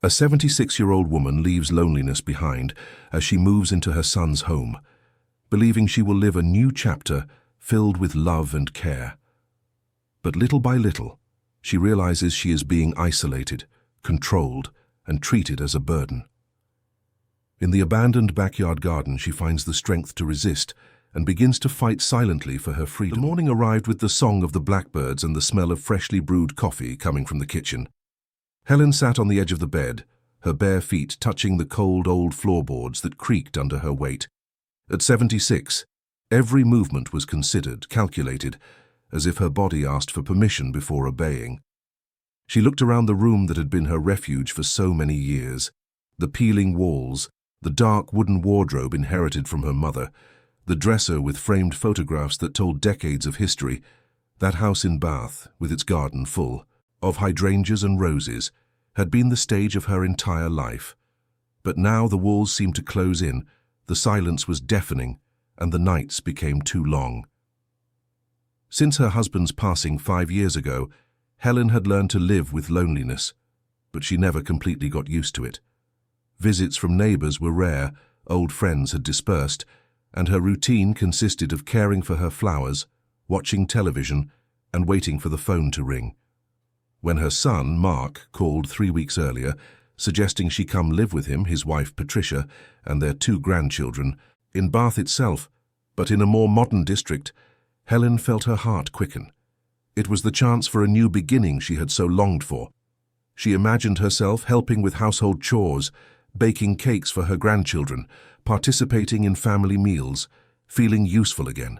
A 76-year-old woman leaves loneliness behind as she moves into her son's home, believing she will live a new chapter filled with love and care. But little by little, she realizes she is being isolated, controlled, and treated as a burden. In the abandoned backyard garden, she finds the strength to resist and begins to fight silently for her freedom. The morning arrived with the song of the blackbirds and the smell of freshly brewed coffee coming from the kitchen. Helen sat on the edge of the bed, her bare feet touching the cold old floorboards that creaked under her weight. At 76, every movement was considered, calculated, as if her body asked for permission before obeying. She looked around the room that had been her refuge for so many years. The peeling walls, the dark wooden wardrobe inherited from her mother, the dresser with framed photographs that told decades of history, that house in Bath, with its garden full of hydrangeas and roses, had been the stage of her entire life. But now the walls seemed to close in, the silence was deafening, and the nights became too long. Since her husband's passing 5 years ago, Helen had learned to live with loneliness, but she never completely got used to it. Visits from neighbors were rare, old friends had dispersed, and her routine consisted of caring for her flowers, watching television, and waiting for the phone to ring. When her son, Mark, called 3 weeks earlier, suggesting she come live with him, his wife Patricia, and their 2 grandchildren, in Bath itself, but in a more modern district, Helen felt her heart quicken. It was the chance for a new beginning she had so longed for. She imagined herself helping with household chores, baking cakes for her grandchildren, participating in family meals, feeling useful again.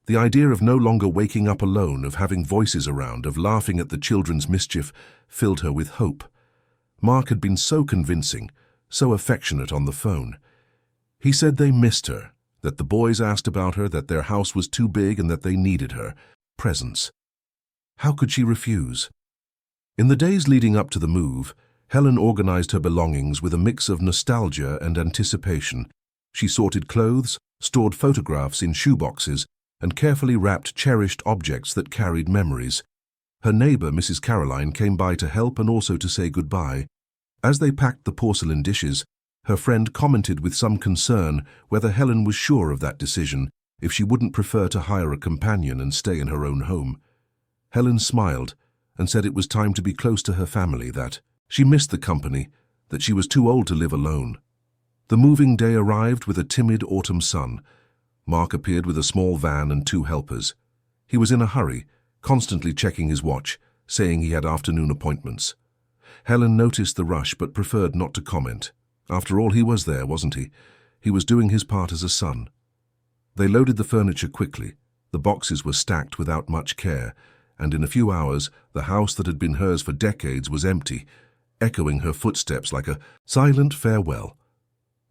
The idea of no longer waking up alone, of having voices around, of laughing at the children's mischief, filled her with hope. Mark had been so convincing, so affectionate on the phone. He said they missed her, that the boys asked about her, that their house was too big and that they needed her presence. How could she refuse? In the days leading up to the move, Helen organized her belongings with a mix of nostalgia and anticipation. She sorted clothes, stored photographs in shoeboxes, and carefully wrapped cherished objects that carried memories. Her neighbor, Mrs. Caroline, came by to help and also to say goodbye. As they packed the porcelain dishes, her friend commented with some concern whether Helen was sure of that decision, if she wouldn't prefer to hire a companion and stay in her own home. Helen smiled and said it was time to be close to her family, that she missed the company, that she was too old to live alone. The moving day arrived with a timid autumn sun. Mark appeared with a small van and 2 helpers. He was in a hurry, constantly checking his watch, saying he had afternoon appointments. Helen noticed the rush but preferred not to comment. After all, he was there, wasn't he? He was doing his part as a son. They loaded the furniture quickly. The boxes were stacked without much care, and in a few hours, the house that had been hers for decades was empty, echoing her footsteps like a silent farewell.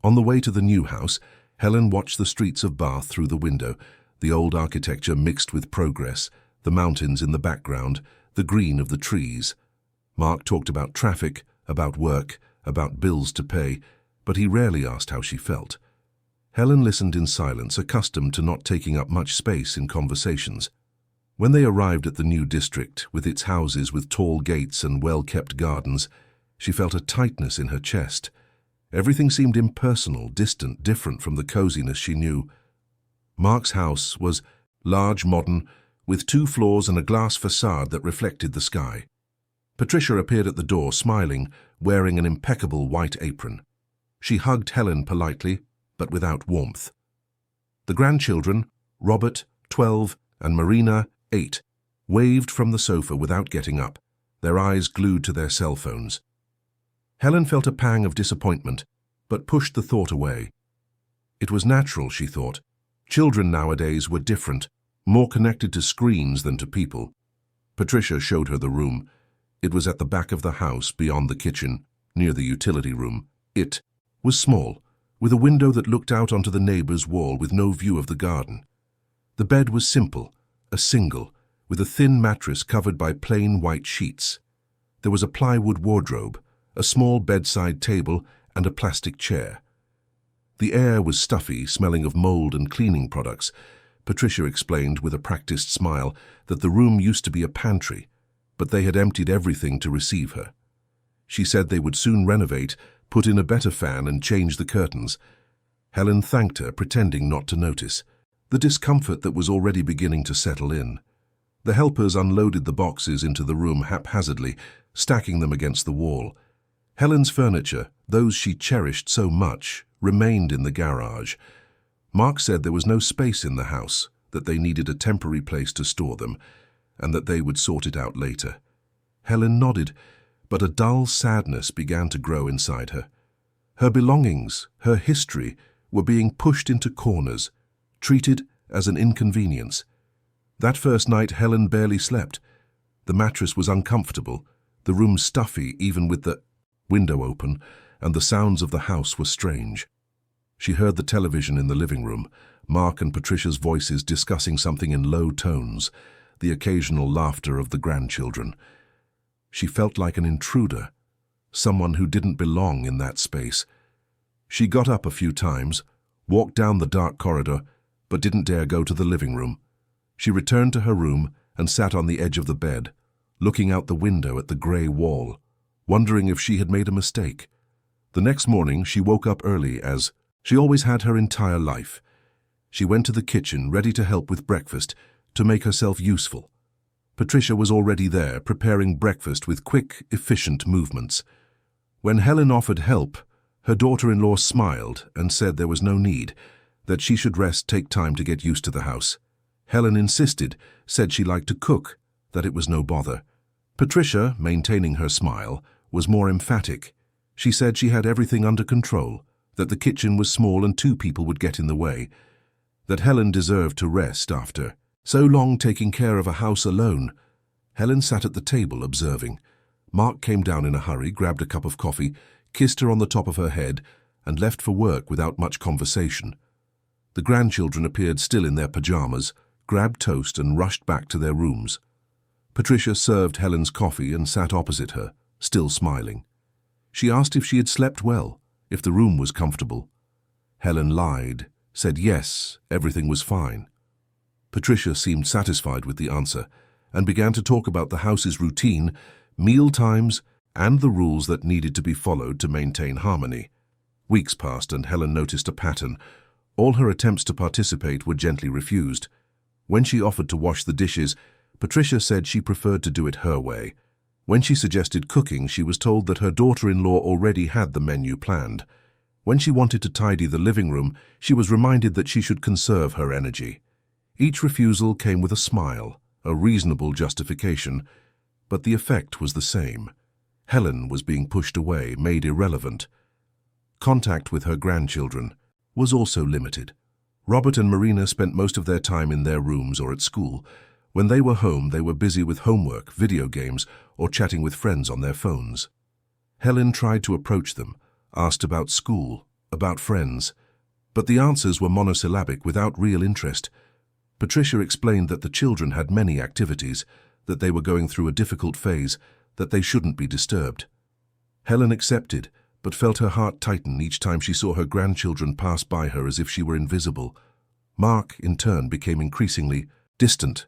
On the way to the new house, Helen watched the streets of Bath through the window, the old architecture mixed with progress, the mountains in the background, the green of the trees. Mark talked about traffic, about work, about bills to pay, but he rarely asked how she felt. Helen listened in silence, accustomed to not taking up much space in conversations. When they arrived at the new district, with its houses with tall gates and well-kept gardens, she felt a tightness in her chest. Everything seemed impersonal, distant, different from the coziness she knew. Mark's house was large, modern, with 2 floors and a glass facade that reflected the sky. Patricia appeared at the door, smiling, wearing an impeccable white apron. She hugged Helen politely, but without warmth. The grandchildren, Robert, 12, and Marina, 8, waved from the sofa without getting up, their eyes glued to their cell phones. Helen felt a pang of disappointment, but pushed the thought away. It was natural, she thought. Children nowadays were different, more connected to screens than to people. Patricia showed her the room. It was at the back of the house, beyond the kitchen, near the utility room. It was small, with a window that looked out onto the neighbor's wall with no view of the garden. The bed was simple, a single, with a thin mattress covered by plain white sheets. There was a plywood wardrobe, a small bedside table, and a plastic chair. The air was stuffy, smelling of mold and cleaning products. Patricia explained with a practiced smile that the room used to be a pantry, but they had emptied everything to receive her. She said they would soon renovate, put in a better fan and change the curtains. Helen thanked her, pretending not to notice the discomfort that was already beginning to settle in. The helpers unloaded the boxes into the room haphazardly, stacking them against the wall. Helen's furniture, those she cherished so much, remained in the garage. Mark said there was no space in the house, that they needed a temporary place to store them, and that they would sort it out later. Helen nodded, but a dull sadness began to grow inside her. Her belongings, her history, were being pushed into corners, treated as an inconvenience. That first night, Helen barely slept. The mattress was uncomfortable, the room stuffy even with the window open, and the sounds of the house were strange. She heard the television in the living room, Mark and Patricia's voices discussing something in low tones, the occasional laughter of the grandchildren. She felt like an intruder, someone who didn't belong in that space. She got up a few times, walked down the dark corridor, but didn't dare go to the living room. She returned to her room and sat on the edge of the bed, looking out the window at the grey wall, wondering if she had made a mistake. The next morning she woke up early, as she always had her entire life. She went to the kitchen, ready to help with breakfast, to make herself useful. Patricia was already there, preparing breakfast with quick, efficient movements. When Helen offered help, her daughter-in-law smiled and said there was no need, that she should rest, take time to get used to the house. Helen insisted, said she liked to cook, that it was no bother. Patricia, maintaining her smile, was more emphatic. She said she had everything under control, that the kitchen was small and 2 people would get in the way, that Helen deserved to rest after so long taking care of a house alone. Helen sat at the table observing. Mark came down in a hurry, grabbed a cup of coffee, kissed her on the top of her head, and left for work without much conversation. The grandchildren appeared still in their pajamas, grabbed toast and rushed back to their rooms. Patricia served Helen's coffee and sat opposite her, still smiling. She asked if she had slept well, if the room was comfortable. Helen lied, said yes, everything was fine. Patricia seemed satisfied with the answer and began to talk about the house's routine, meal times, and the rules that needed to be followed to maintain harmony. Weeks passed and Helen noticed a pattern. All her attempts to participate were gently refused. When she offered to wash the dishes, Patricia said she preferred to do it her way. When she suggested cooking, she was told that her daughter-in-law already had the menu planned. When she wanted to tidy the living room, she was reminded that she should conserve her energy. Each refusal came with a smile, a reasonable justification, but the effect was the same. Helen was being pushed away, made irrelevant. Contact with her grandchildren was also limited. Robert and Marina spent most of their time in their rooms or at school. When they were home, they were busy with homework, video games, or chatting with friends on their phones. Helen tried to approach them, asked about school, about friends, but the answers were monosyllabic without real interest. Patricia explained that the children had many activities, that they were going through a difficult phase, that they shouldn't be disturbed. Helen accepted, but felt her heart tighten each time she saw her grandchildren pass by her as if she were invisible. Mark, in turn, became increasingly distant.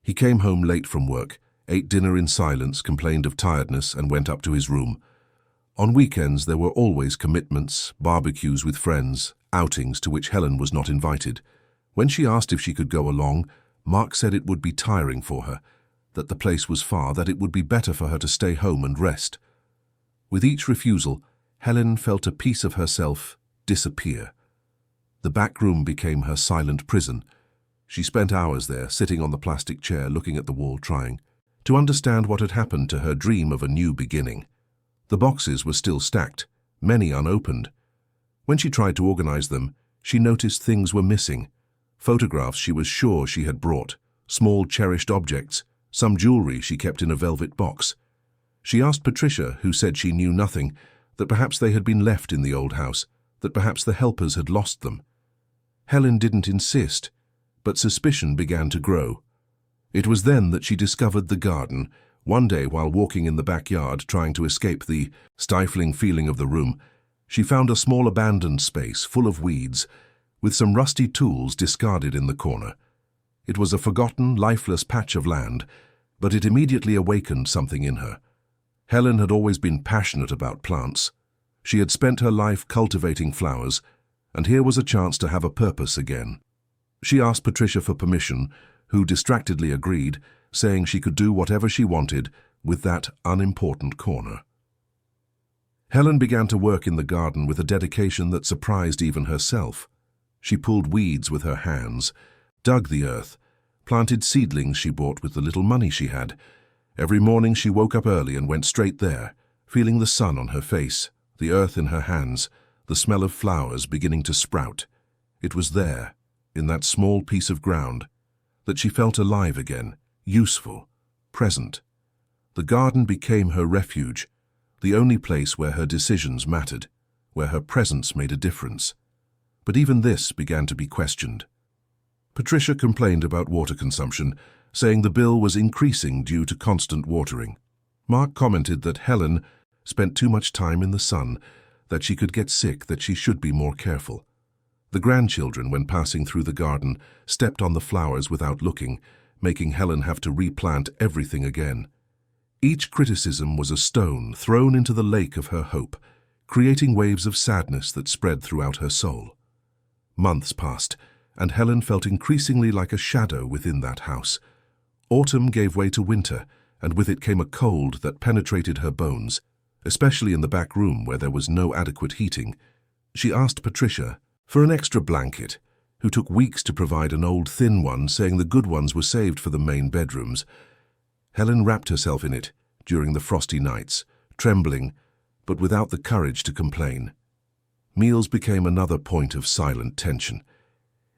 He came home late from work, ate dinner in silence, complained of tiredness, and went up to his room. On weekends there were always commitments, barbecues with friends, outings to which Helen was not invited. When she asked if she could go along, Mark said it would be tiring for her, that the place was far, that it would be better for her to stay home and rest. With each refusal, Helen felt a piece of herself disappear. The back room became her silent prison. She spent hours there, sitting on the plastic chair, looking at the wall, trying to understand what had happened to her dream of a new beginning. The boxes were still stacked, many unopened. When she tried to organize them, she noticed things were missing. Photographs she was sure she had brought, small cherished objects, some jewelry she kept in a velvet box. She asked Patricia, who said she knew nothing, that perhaps they had been left in the old house, that perhaps the helpers had lost them. Helen didn't insist, but suspicion began to grow. It was then that she discovered the garden. One day, while walking in the backyard trying to escape the stifling feeling of the room, she found a small abandoned space full of weeds, with some rusty tools discarded in the corner. It was a forgotten, lifeless patch of land, but it immediately awakened something in her. Helen had always been passionate about plants. She had spent her life cultivating flowers, and here was a chance to have a purpose again. She asked Patricia for permission, who distractedly agreed, saying she could do whatever she wanted with that unimportant corner. Helen began to work in the garden with a dedication that surprised even herself. She pulled weeds with her hands, dug the earth, planted seedlings she bought with the little money she had. Every morning she woke up early and went straight there, feeling the sun on her face, the earth in her hands, the smell of flowers beginning to sprout. It was there, in that small piece of ground, that she felt alive again, useful, present. The garden became her refuge, the only place where her decisions mattered, where her presence made a difference. But even this began to be questioned. Patricia complained about water consumption, saying the bill was increasing due to constant watering. Mark commented that Helen spent too much time in the sun, that she could get sick, that she should be more careful. The grandchildren, when passing through the garden, stepped on the flowers without looking, making Helen have to replant everything again. Each criticism was a stone thrown into the lake of her hope, creating waves of sadness that spread throughout her soul. Months passed, and Helen felt increasingly like a shadow within that house. Autumn gave way to winter, and with it came a cold that penetrated her bones, especially in the back room where there was no adequate heating. She asked Patricia for an extra blanket, who took weeks to provide an old thin one, saying the good ones were saved for the main bedrooms. Helen wrapped herself in it during the frosty nights, trembling, but without the courage to complain. Meals became another point of silent tension.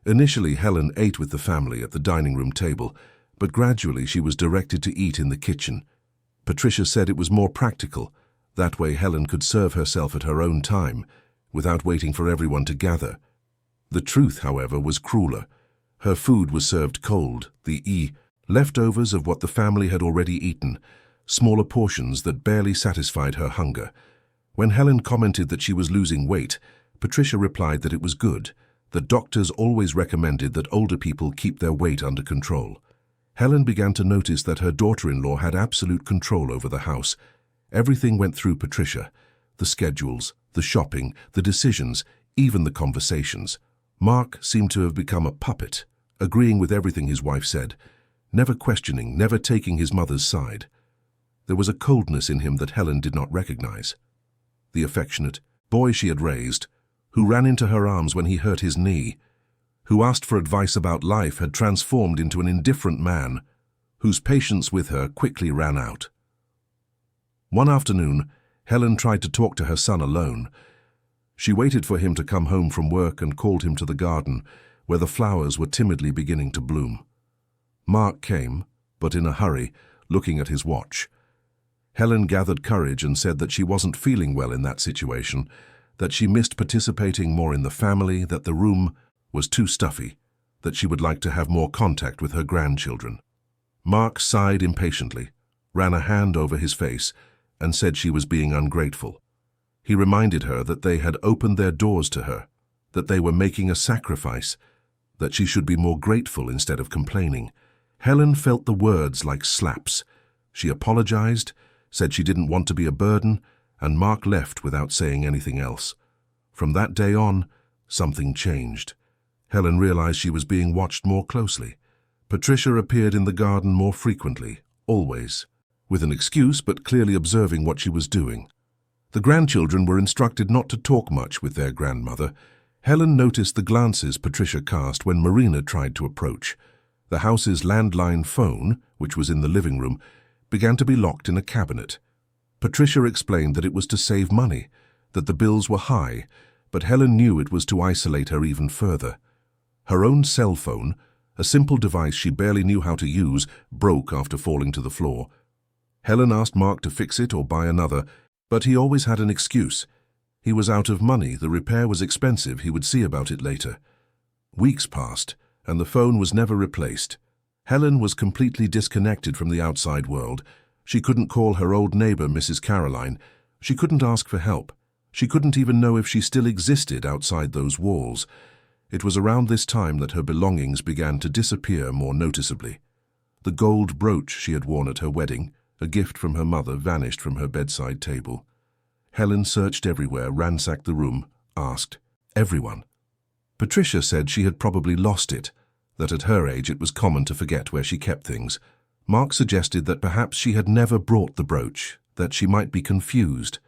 Initially, Helen ate with the family at the dining room table, but gradually she was directed to eat in the kitchen. Patricia said it was more practical. That way Helen could serve herself at her own time, without waiting for everyone to gather. The truth, however, was crueler. Her food was served cold, the leftovers of what the family had already eaten, smaller portions that barely satisfied her hunger. When Helen commented that she was losing weight, Patricia replied that it was good, that doctors always recommended that older people keep their weight under control. Helen began to notice that her daughter-in-law had absolute control over the house. Everything went through Patricia: the schedules, the shopping, the decisions, even the conversations. Mark seemed to have become a puppet, agreeing with everything his wife said, never questioning, never taking his mother's side. There was a coldness in him that Helen did not recognize. The affectionate boy she had raised, who ran into her arms when he hurt his knee, who asked for advice about life, had transformed into an indifferent man, whose patience with her quickly ran out. One afternoon, Helen tried to talk to her son alone. She waited for him to come home from work and called him to the garden, where the flowers were timidly beginning to bloom. Mark came, but in a hurry, looking at his watch. Helen gathered courage and said that she wasn't feeling well in that situation, that she missed participating more in the family, that the room was too stuffy, that she would like to have more contact with her grandchildren. Mark sighed impatiently, ran a hand over his face, and said she was being ungrateful. He reminded her that they had opened their doors to her, that they were making a sacrifice, that she should be more grateful instead of complaining. Helen felt the words like slaps. She apologized, said she didn't want to be a burden, and Mark left without saying anything else. From that day on, something changed. Helen realized she was being watched more closely. Patricia appeared in the garden more frequently, always, with an excuse but clearly observing what she was doing. The grandchildren were instructed not to talk much with their grandmother. Helen noticed the glances Patricia cast when Marina tried to approach. The house's landline phone, which was in the living room, began to be locked in a cabinet. Patricia explained that it was to save money, that the bills were high, but Helen knew it was to isolate her even further. Her own cell phone, a simple device she barely knew how to use, broke after falling to the floor. Helen asked Mark to fix it or buy another, but he always had an excuse. He was out of money, the repair was expensive, he would see about it later. Weeks passed, and the phone was never replaced. Helen was completely disconnected from the outside world. She couldn't call her old neighbor, Mrs. Caroline. She couldn't ask for help. She couldn't even know if she still existed outside those walls. It was around this time that her belongings began to disappear more noticeably. The gold brooch she had worn at her wedding, A gift from her mother vanished from her bedside table. Helen searched everywhere, ransacked the room, asked everyone. Patricia said she had probably lost it, that at her age it was common to forget where she kept things. Mark suggested that perhaps she had never brought the brooch, that she might be confused.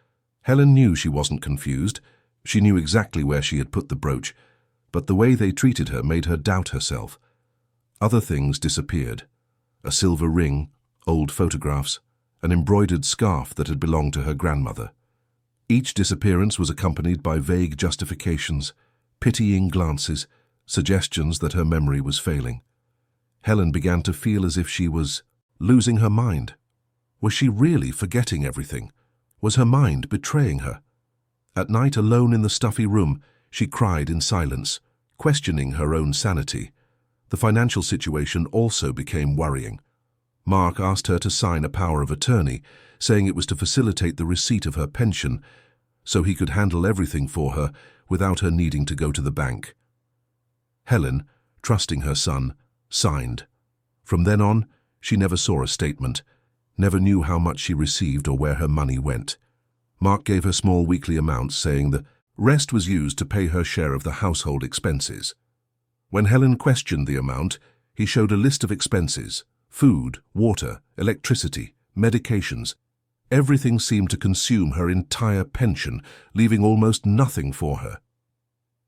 Helen knew she wasn't confused. She knew exactly where she had put the brooch, but the way they treated her made her doubt herself. Other things disappeared. A silver ring, old photographs, an embroidered scarf that had belonged to her grandmother. Each disappearance was accompanied by vague justifications, pitying glances, suggestions that her memory was failing. Helen began to feel as if she was losing her mind. Was she really forgetting everything? Was her mind betraying her? At night, alone in the stuffy room, she cried in silence, questioning her own sanity. The financial situation also became worrying. Mark asked her to sign a power of attorney, saying it was to facilitate the receipt of her pension, so he could handle everything for her without her needing to go to the bank. Helen, trusting her son, signed. From then on, she never saw a statement, never knew how much she received or where her money went. Mark gave her small weekly amounts, saying the rest was used to pay her share of the household expenses. When Helen questioned the amount, he showed a list of expenses: food, water, electricity, medications. Everything seemed to consume her entire pension, leaving almost nothing for her.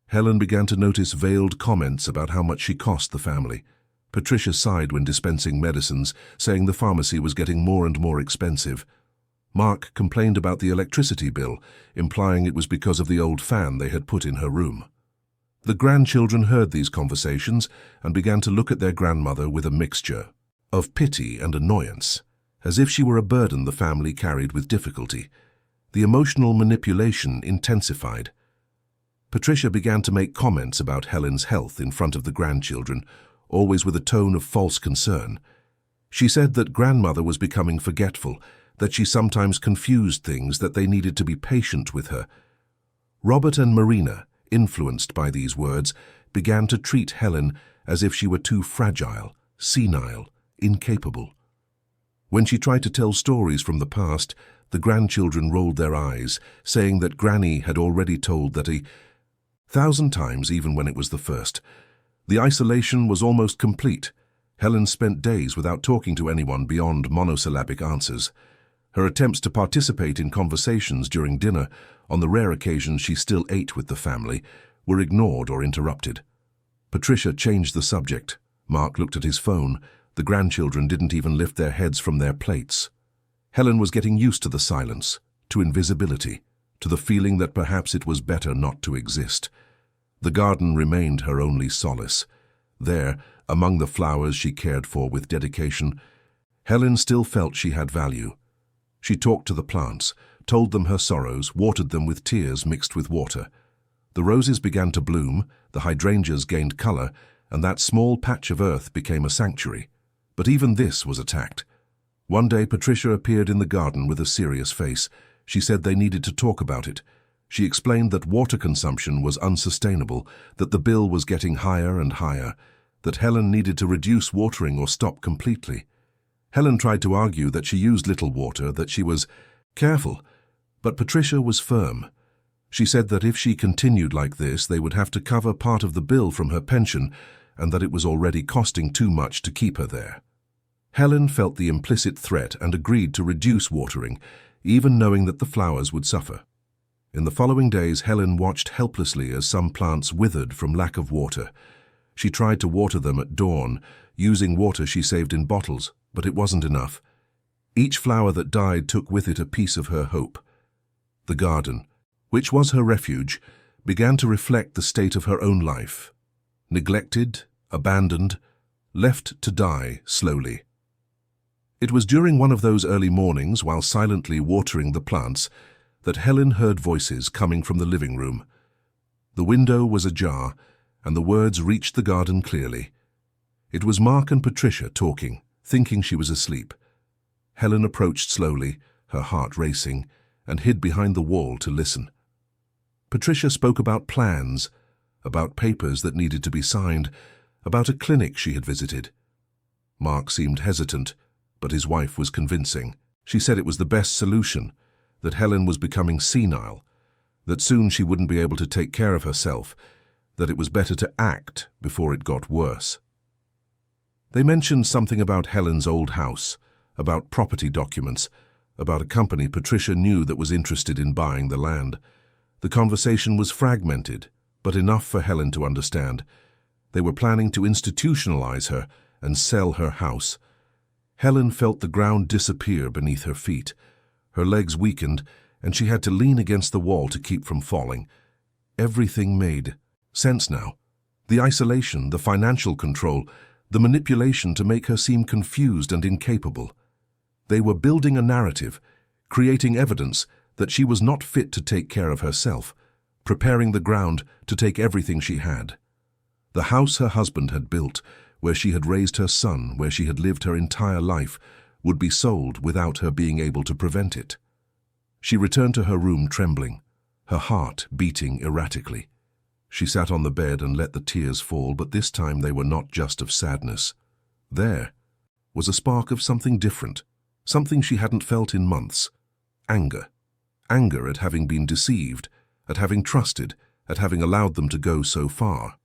Helen began to notice veiled comments about how much she cost the family. Patricia sighed when dispensing medicines, saying the pharmacy was getting more and more expensive. Mark complained about the electricity bill, implying it was because of the old fan they had put in her room. The grandchildren heard these conversations and began to look at their grandmother with a mixture of pity and annoyance, as if she were a burden the family carried with difficulty. The emotional manipulation intensified. Patricia began to make comments about Helen's health in front of the grandchildren, always with a tone of false concern. She said that grandmother was becoming forgetful, that she sometimes confused things, that they needed to be patient with her. Robert and Marina, influenced by these words, began to treat Helen as if she were too fragile, senile, incapable. When she tried to tell stories from the past, the grandchildren rolled their eyes, saying that Granny had already told that 1,000 times, even when it was the first. The isolation was almost complete. Helen spent days without talking to anyone beyond monosyllabic answers. Her attempts to participate in conversations during dinner, on the rare occasions she still ate with the family, were ignored or interrupted. Patricia changed the subject. Mark looked at his phone. The grandchildren didn't even lift their heads from their plates. Helen was getting used to the silence, to invisibility, to the feeling that perhaps it was better not to exist. The garden remained her only solace. There, among the flowers she cared for with dedication, Helen still felt she had value. She talked to the plants, told them her sorrows, watered them with tears mixed with water. The roses began to bloom, the hydrangeas gained color, and that small patch of earth became a sanctuary. But even this was attacked. One day Patricia appeared in the garden with a serious face. She said they needed to talk about it. She explained that water consumption was unsustainable, that the bill was getting higher and higher, that Helen needed to reduce watering or stop completely. Helen tried to argue that she used little water, that she was careful, but Patricia was firm. She said that if she continued like this, they would have to cover part of the bill from her pension, and that it was already costing too much to keep her there. Helen felt the implicit threat and agreed to reduce watering, even knowing that the flowers would suffer. In the following days, Helen watched helplessly as some plants withered from lack of water. She tried to water them at dawn, using water she saved in bottles, but it wasn't enough. Each flower that died took with it a piece of her hope. The garden, which was her refuge, began to reflect the state of her own life. Neglected, abandoned, left to die slowly. It was during one of those early mornings, while silently watering the plants, that Helen heard voices coming from the living room. The window was ajar, and the words reached the garden clearly. It was Mark and Patricia talking, thinking she was asleep. Helen approached slowly, her heart racing, and hid behind the wall to listen. Patricia spoke about plans, about papers that needed to be signed, about a clinic she had visited. Mark seemed hesitant, but his wife was convincing. She said it was the best solution, that Helen was becoming senile, that soon she wouldn't be able to take care of herself, that it was better to act before it got worse. They mentioned something about Helen's old house, about property documents, about a company Patricia knew that was interested in buying the land. The conversation was fragmented, but enough for Helen to understand. They were planning to institutionalize her and sell her house. Helen felt the ground disappear beneath her feet. Her legs weakened, and she had to lean against the wall to keep from falling. Everything made sense now. The isolation, the financial control, the manipulation to make her seem confused and incapable. They were building a narrative, creating evidence that she was not fit to take care of herself, preparing the ground to take everything she had. The house her husband had built, where she had raised her son, where she had lived her entire life, would be sold without her being able to prevent it. She returned to her room trembling, her heart beating erratically. She sat on the bed and let the tears fall, but this time they were not just of sadness. There was a spark of something different, something she hadn't felt in months. Anger. Anger at having been deceived, at having trusted, at having allowed them to go so far.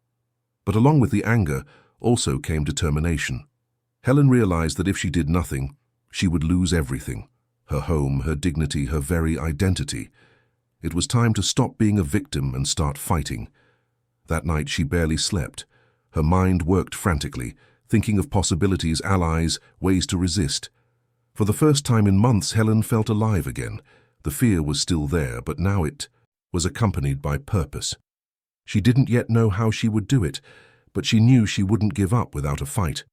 But along with the anger also came determination. Helen realized that if she did nothing, she would lose everything. Her home, her dignity, her very identity. It was time to stop being a victim and start fighting. That night she barely slept. Her mind worked frantically, thinking of possibilities, allies, ways to resist. For the first time in months, Helen felt alive again. The fear was still there, but now it was accompanied by purpose. She didn't yet know how she would do it, but she knew she wouldn't give up without a fight.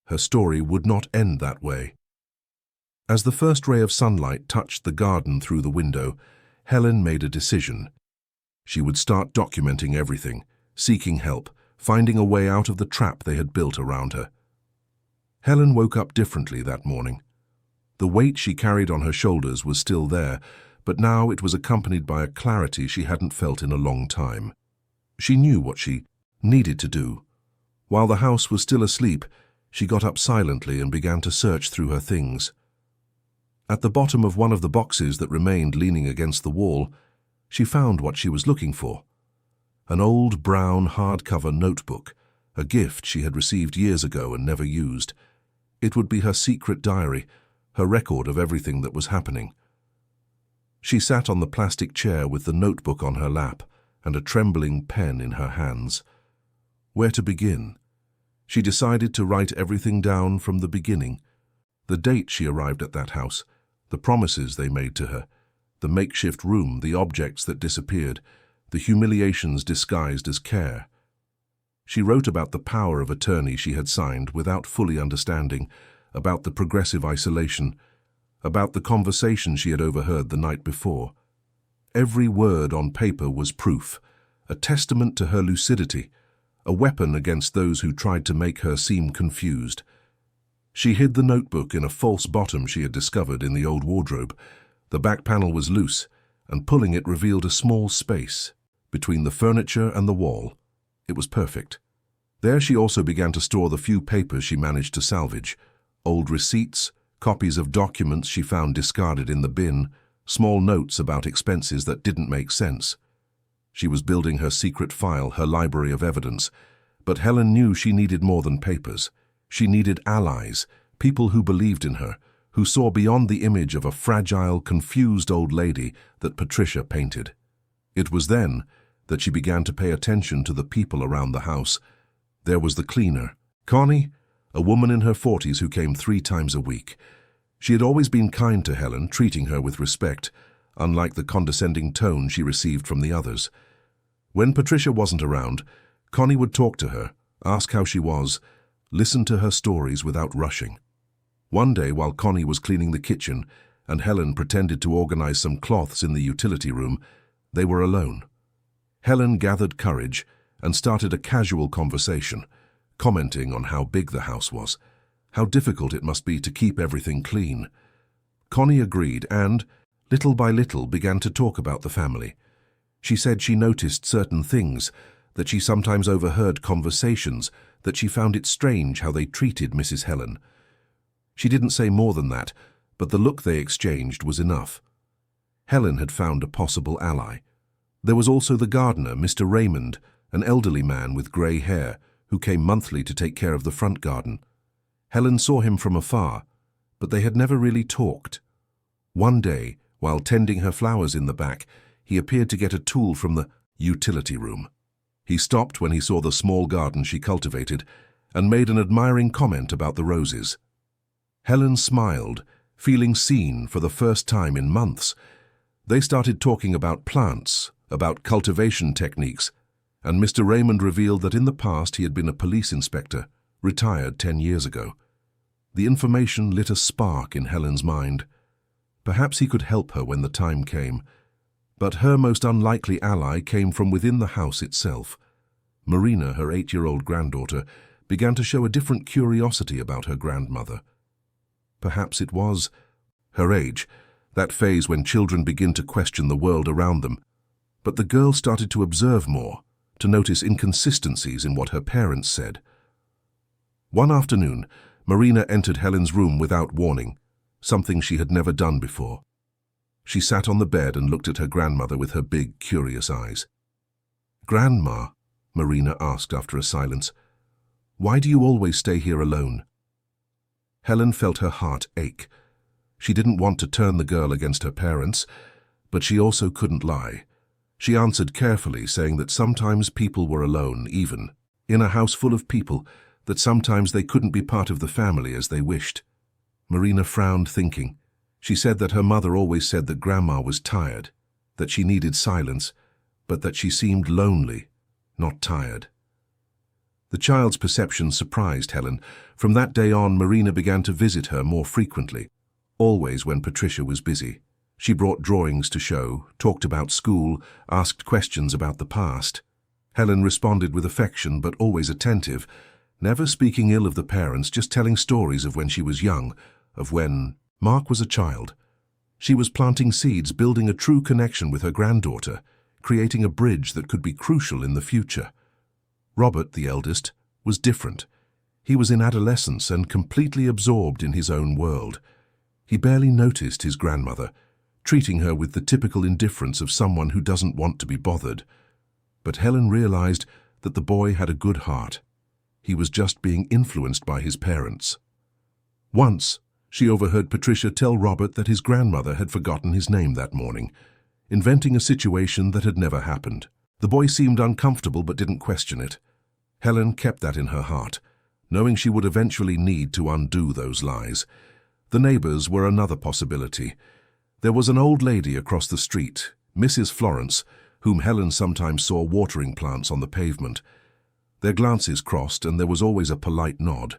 Her story would not end that way. As the first ray of sunlight touched the garden through the window, Helen made a decision. She would start documenting everything, seeking help, finding a way out of the trap they had built around her. Helen woke up differently that morning. The weight she carried on her shoulders was still there, but now it was accompanied by a clarity she hadn't felt in a long time. She knew what she needed to do. While the house was still asleep, she got up silently and began to search through her things. At the bottom of one of the boxes that remained leaning against the wall, she found what she was looking for. An old brown hardcover notebook, a gift she had received years ago and never used. It would be her secret diary, her record of everything that was happening. She sat on the plastic chair with the notebook on her lap and a trembling pen in her hands. Where to begin? She decided to write everything down from the beginning. The date she arrived at that house, the promises they made to her, the makeshift room, the objects that disappeared, the humiliations disguised as care. She wrote about the power of attorney she had signed without fully understanding, about the progressive isolation, about the conversation she had overheard the night before. Every word on paper was proof, a testament to her lucidity, a weapon against those who tried to make her seem confused. She hid the notebook in a false bottom she had discovered in the old wardrobe. The back panel was loose, and pulling it revealed a small space between the furniture and the wall. It was perfect. There she also began to store the few papers she managed to salvage, old receipts, copies of documents she found discarded in the bin, small notes about expenses that didn't make sense. She was building her secret file, her library of evidence, but Helen knew she needed more than papers. She needed allies, people who believed in her, who saw beyond the image of a fragile, confused old lady that Patricia painted. It was then that she began to pay attention to the people around the house. There was the cleaner, Connie, a woman in her 40s who came 3 times a week. She had always been kind to Helen, treating her with respect, unlike the condescending tone she received from the others. When Patricia wasn't around, Connie would talk to her, ask how she was, listen to her stories without rushing. One day, while Connie was cleaning the kitchen and Helen pretended to organize some cloths in the utility room, they were alone. Helen gathered courage and started a casual conversation, commenting on how big the house was, how difficult it must be to keep everything clean. Connie agreed and, little by little, began to talk about the family. She said she noticed certain things, that she sometimes overheard conversations, that she found it strange how they treated Mrs. Helen. She didn't say more than that, but the look they exchanged was enough. Helen had found a possible ally. There was also the gardener, Mr. Raymond, an elderly man with grey hair, who came monthly to take care of the front garden. Helen saw him from afar, but they had never really talked. One day, while tending her flowers in the back, he appeared to get a tool from the utility room. He stopped when he saw the small garden she cultivated and made an admiring comment about the roses. Helen smiled, feeling seen for the first time in months. They started talking about plants, about cultivation techniques, and Mr. Raymond revealed that in the past he had been a police inspector, retired 10 years ago. The information lit a spark in Helen's mind. Perhaps he could help her when the time came. But her most unlikely ally came from within the house itself. Marina, her 8-year-old granddaughter, began to show a different curiosity about her grandmother. Perhaps it was her age, that phase when children begin to question the world around them. But the girl started to observe more, to notice inconsistencies in what her parents said. One afternoon, Marina entered Helen's room without warning, something she had never done before. She sat on the bed and looked at her grandmother with her big, curious eyes. "Grandma," Marina asked after a silence, "why do you always stay here alone?" Helen felt her heart ache. She didn't want to turn the girl against her parents, but she also couldn't lie. She answered carefully, saying that sometimes people were alone, even in a house full of people, that sometimes they couldn't be part of the family as they wished. Marina frowned, thinking. She said that her mother always said that Grandma was tired, that she needed silence, but that she seemed lonely, not tired. The child's perception surprised Helen. From that day on, Marina began to visit her more frequently, always when Patricia was busy. She brought drawings to show, talked about school, asked questions about the past. Helen responded with affection, but always attentive, never speaking ill of the parents, just telling stories of when she was young, of when Mark was a child. She was planting seeds, building a true connection with her granddaughter, creating a bridge that could be crucial in the future. Robert, the eldest, was different. He was in adolescence and completely absorbed in his own world. He barely noticed his grandmother, treating her with the typical indifference of someone who doesn't want to be bothered. But Helen realized that the boy had a good heart. He was just being influenced by his parents. Once, she overheard Patricia tell Robert that his grandmother had forgotten his name that morning, inventing a situation that had never happened. The boy seemed uncomfortable but didn't question it. Helen kept that in her heart, knowing she would eventually need to undo those lies. The neighbors were another possibility. There was an old lady across the street, Mrs. Florence, whom Helen sometimes saw watering plants on the pavement. Their glances crossed, and there was always a polite nod.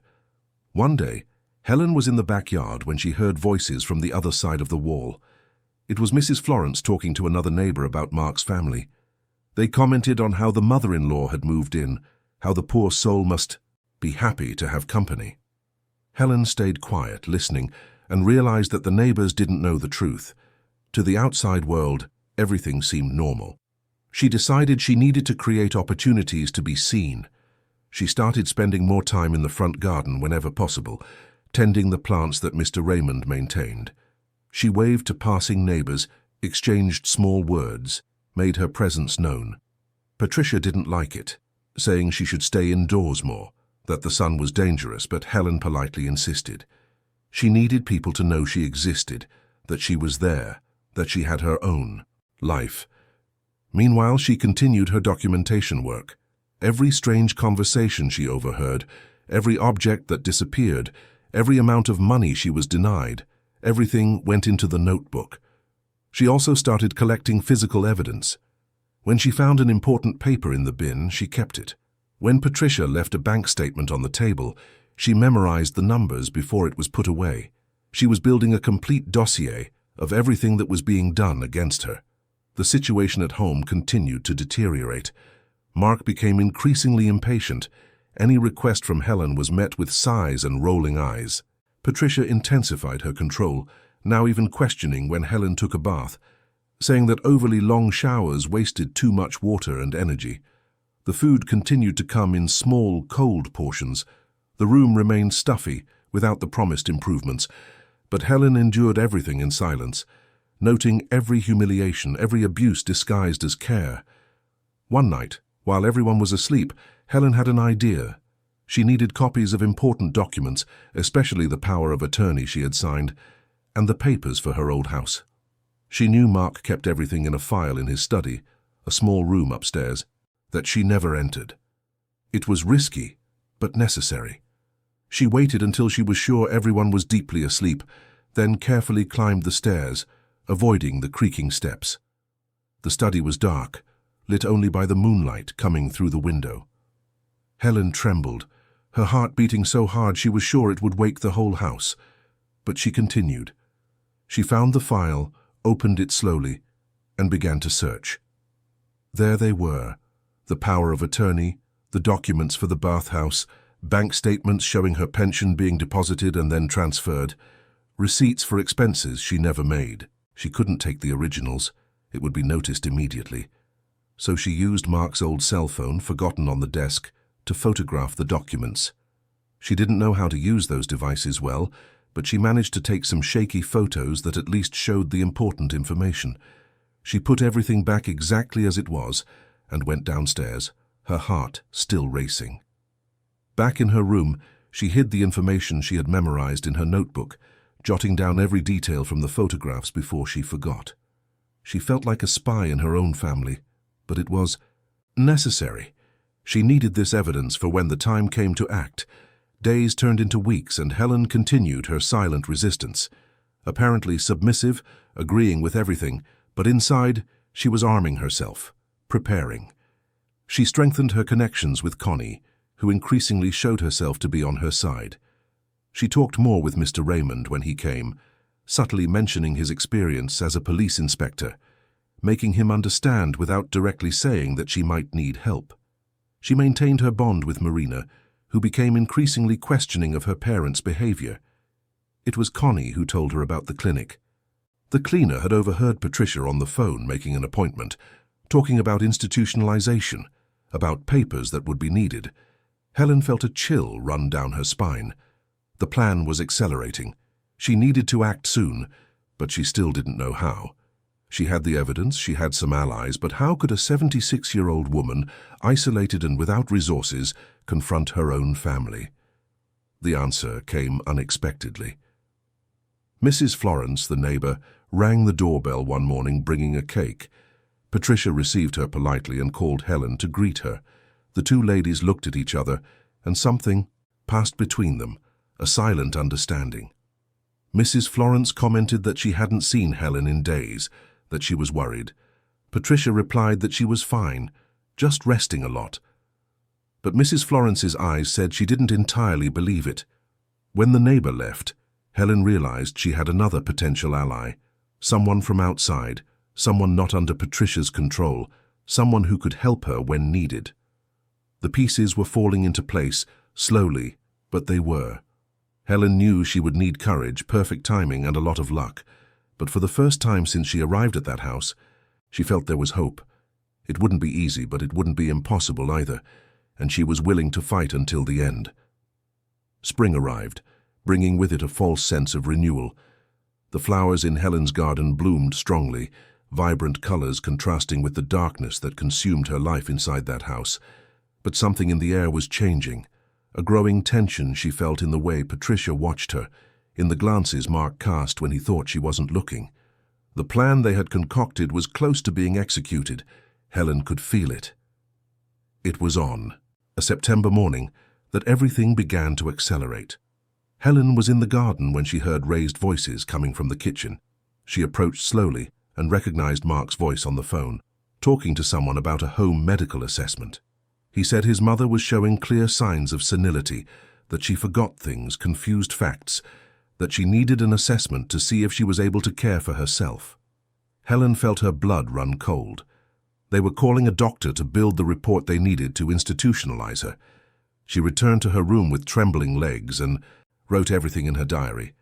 One day, Helen was in the backyard when she heard voices from the other side of the wall. It was Mrs. Florence talking to another neighbor about Mark's family. They commented on how the mother-in-law had moved in, how the poor soul must be happy to have company. Helen stayed quiet, listening, and realized that the neighbors didn't know the truth. To the outside world, everything seemed normal. She decided she needed to create opportunities to be seen. She started spending more time in the front garden whenever possible, tending the plants that Mr. Raymond maintained. She waved to passing neighbors, exchanged small words, made her presence known. Patricia didn't like it, saying she should stay indoors more, that the sun was dangerous, but Helen politely insisted. She needed people to know she existed, that she was there, that she had her own life. Meanwhile, she continued her documentation work. Every strange conversation she overheard, every object that disappeared, every amount of money she was denied, everything went into the notebook. She also started collecting physical evidence. When she found an important paper in the bin, she kept it. When Patricia left a bank statement on the table, she memorized the numbers before it was put away. She was building a complete dossier of everything that was being done against her. The situation at home continued to deteriorate. Mark became increasingly impatient. Any request from Helen was met with sighs and rolling eyes. Patricia intensified her control, now even questioning when Helen took a bath, saying that overly long showers wasted too much water and energy. The food continued to come in small, cold portions. The room remained stuffy, without the promised improvements. But Helen endured everything in silence, noting every humiliation, every abuse disguised as care. One night, while everyone was asleep, Helen had an idea. She needed copies of important documents, especially the power of attorney she had signed, and the papers for her old house. She knew Mark kept everything in a file in his study, a small room upstairs, that she never entered. It was risky, but necessary. She waited until she was sure everyone was deeply asleep, then carefully climbed the stairs, avoiding the creaking steps. The study was dark, lit only by the moonlight coming through the window. Helen trembled, her heart beating so hard she was sure it would wake the whole house. But she continued. She found the file, opened it slowly, and began to search. There they were, the power of attorney, the documents for the bathhouse, bank statements showing her pension being deposited and then transferred, receipts for expenses she never made. She couldn't take the originals. It would be noticed immediately. So she used Mark's old cell phone, forgotten on the desk, to photograph the documents. She didn't know how to use those devices well, but she managed to take some shaky photos that at least showed the important information. She put everything back exactly as it was and went downstairs, her heart still racing. Back in her room, she hid the information she had memorized in her notebook, jotting down every detail from the photographs before she forgot. She felt like a spy in her own family, but it was necessary. She needed this evidence for when the time came to act. Days turned into weeks, and Helen continued her silent resistance. Apparently submissive, agreeing with everything, but inside, she was arming herself, preparing. She strengthened her connections with Connie, who increasingly showed herself to be on her side. She talked more with Mr. Raymond when he came, subtly mentioning his experience as a police inspector, making him understand without directly saying that she might need help. She maintained her bond with Marina, who became increasingly questioning of her parents' behavior. It was Connie who told her about the clinic. The cleaner had overheard Patricia on the phone making an appointment, talking about institutionalization, about papers that would be needed. Helen felt a chill run down her spine. The plan was accelerating. She needed to act soon, but she still didn't know how. She had the evidence, she had some allies, but how could a 76-year-old woman, isolated and without resources, confront her own family? The answer came unexpectedly. Mrs. Florence, the neighbor, rang the doorbell one morning bringing a cake. Patricia received her politely and called Helen to greet her. The two ladies looked at each other, and something passed between them, a silent understanding. Mrs. Florence commented that she hadn't seen Helen in days, that she was worried. Patricia replied that she was fine, just resting a lot. But Mrs. Florence's eyes said she didn't entirely believe it. When the neighbor left, Helen realized she had another potential ally, someone from outside, someone not under Patricia's control, someone who could help her when needed. The pieces were falling into place, slowly, but they were. Helen knew she would need courage, perfect timing, and a lot of luck. But for the first time since she arrived at that house, she felt there was hope. It wouldn't be easy, but it wouldn't be impossible either, and she was willing to fight until the end. Spring arrived, bringing with it a false sense of renewal. The flowers in Helen's garden bloomed strongly, vibrant colors contrasting with the darkness that consumed her life inside that house. But something in the air was changing, a growing tension she felt in the way Patricia watched her, in the glances Mark cast when he thought she wasn't looking. The plan they had concocted was close to being executed. Helen could feel it. It was on, a September morning, that everything began to accelerate. Helen was in the garden when she heard raised voices coming from the kitchen. She approached slowly and recognized Mark's voice on the phone, talking to someone about a home medical assessment. He said his mother was showing clear signs of senility, that she forgot things, confused facts, that she needed an assessment to see if she was able to care for herself. Helen felt her blood run cold. They were calling a doctor to build the report they needed to institutionalize her. She returned to her room with trembling legs and wrote everything in her diary.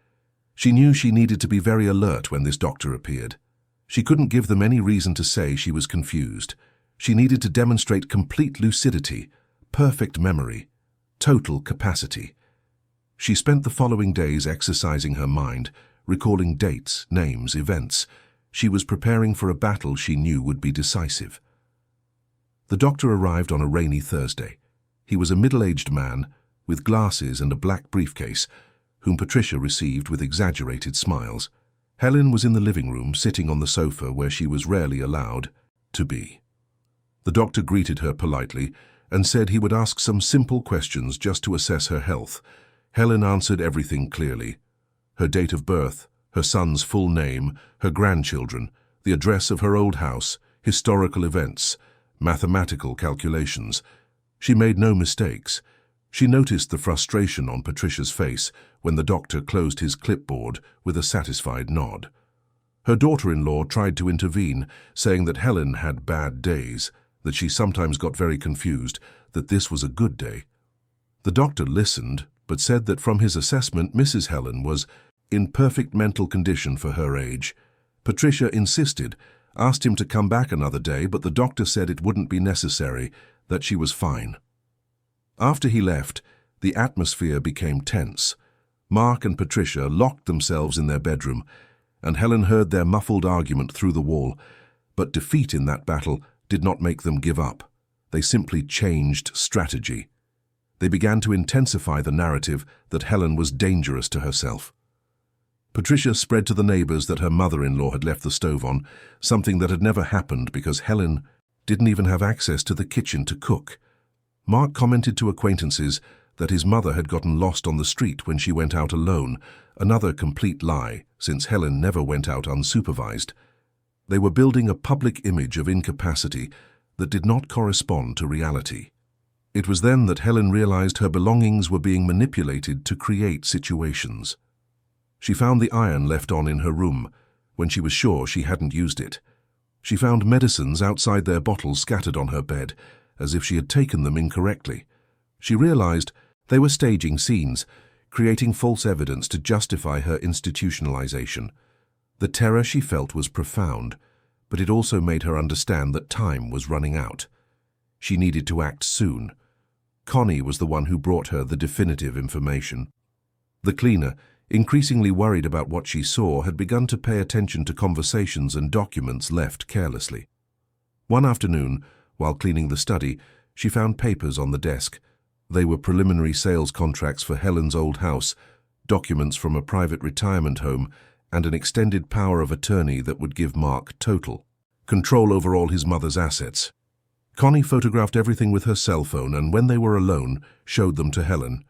She knew she needed to be very alert when this doctor appeared. She couldn't give them any reason to say she was confused. She needed to demonstrate complete lucidity, perfect memory, total capacity. She spent the following days exercising her mind, recalling dates, names, events. She was preparing for a battle she knew would be decisive. The doctor arrived on a rainy Thursday. He was a middle-aged man with glasses and a black briefcase, whom Patricia received with exaggerated smiles. Helen was in the living room, sitting on the sofa where she was rarely allowed to be. The doctor greeted her politely and said he would ask some simple questions just to assess her health. Helen answered everything clearly: her date of birth, her son's full name, her grandchildren, the address of her old house, historical events, mathematical calculations. She made no mistakes. She noticed the frustration on Patricia's face when the doctor closed his clipboard with a satisfied nod. Her daughter-in-law tried to intervene, saying that Helen had bad days, that she sometimes got very confused, that this was a good day. The doctor listened, but said that from his assessment, Mrs. Helen was in perfect mental condition for her age. Patricia insisted, asked him to come back another day, but the doctor said it wouldn't be necessary, that she was fine. After he left, the atmosphere became tense. Mark and Patricia locked themselves in their bedroom, and Helen heard their muffled argument through the wall. But defeat in that battle did not make them give up. They simply changed strategy. They began to intensify the narrative that Helen was dangerous to herself. Patricia spread to the neighbors that her mother-in-law had left the stove on, something that had never happened because Helen didn't even have access to the kitchen to cook. Mark commented to acquaintances that his mother had gotten lost on the street when she went out alone, another complete lie, since Helen never went out unsupervised. They were building a public image of incapacity that did not correspond to reality. It was then that Helen realized her belongings were being manipulated to create situations. She found the iron left on in her room when she was sure she hadn't used it. She found medicines outside their bottles scattered on her bed, as if she had taken them incorrectly. She realized they were staging scenes, creating false evidence to justify her institutionalization. The terror she felt was profound, but it also made her understand that time was running out. She needed to act soon. Connie was the one who brought her the definitive information. The cleaner, increasingly worried about what she saw, had begun to pay attention to conversations and documents left carelessly. One afternoon, while cleaning the study, she found papers on the desk. They were preliminary sales contracts for Helen's old house, documents from a private retirement home, and an extended power of attorney that would give Mark total control over all his mother's assets. Connie photographed everything with her cell phone and, when they were alone, showed them to Helen.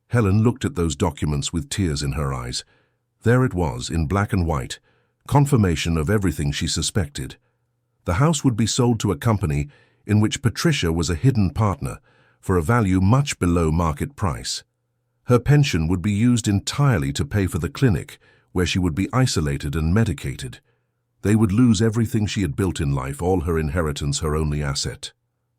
Helen looked at those documents with tears in her eyes. There it was, in black and white, confirmation of everything she suspected. The house would be sold to a company in which Patricia was a hidden partner for a value much below market price. Her pension would be used entirely to pay for the clinic, where she would be isolated and medicated. They would lose everything she had built in life, all her inheritance, her only asset.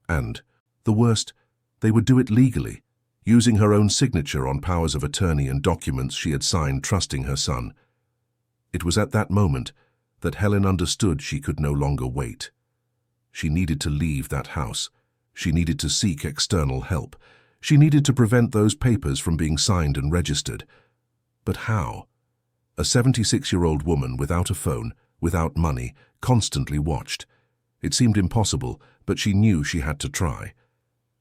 And, the worst, they would do it legally, using her own signature on powers of attorney and documents she had signed trusting her son. It was at that moment that Helen understood she could no longer wait. She needed to leave that house. She needed to seek external help. She needed to prevent those papers from being signed and registered. But how? A 76-year-old woman without a phone, without money, constantly watched. It seemed impossible, but she knew she had to try.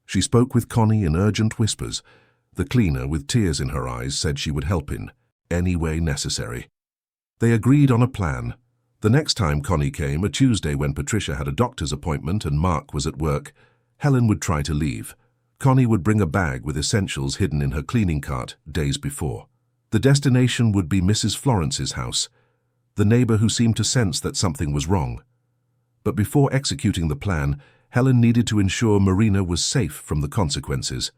She spoke with Connie in urgent whispers. The cleaner, with tears in her eyes, said she would help in any way necessary. They agreed on a plan. The next time Connie came, a Tuesday when Patricia had a doctor's appointment and Mark was at work, Helen would try to leave. Connie would bring a bag with essentials hidden in her cleaning cart days before. The destination would be Mrs. Florence's house, the neighbor who seemed to sense that something was wrong. But before executing the plan, Helen needed to ensure Marina was safe from the consequences.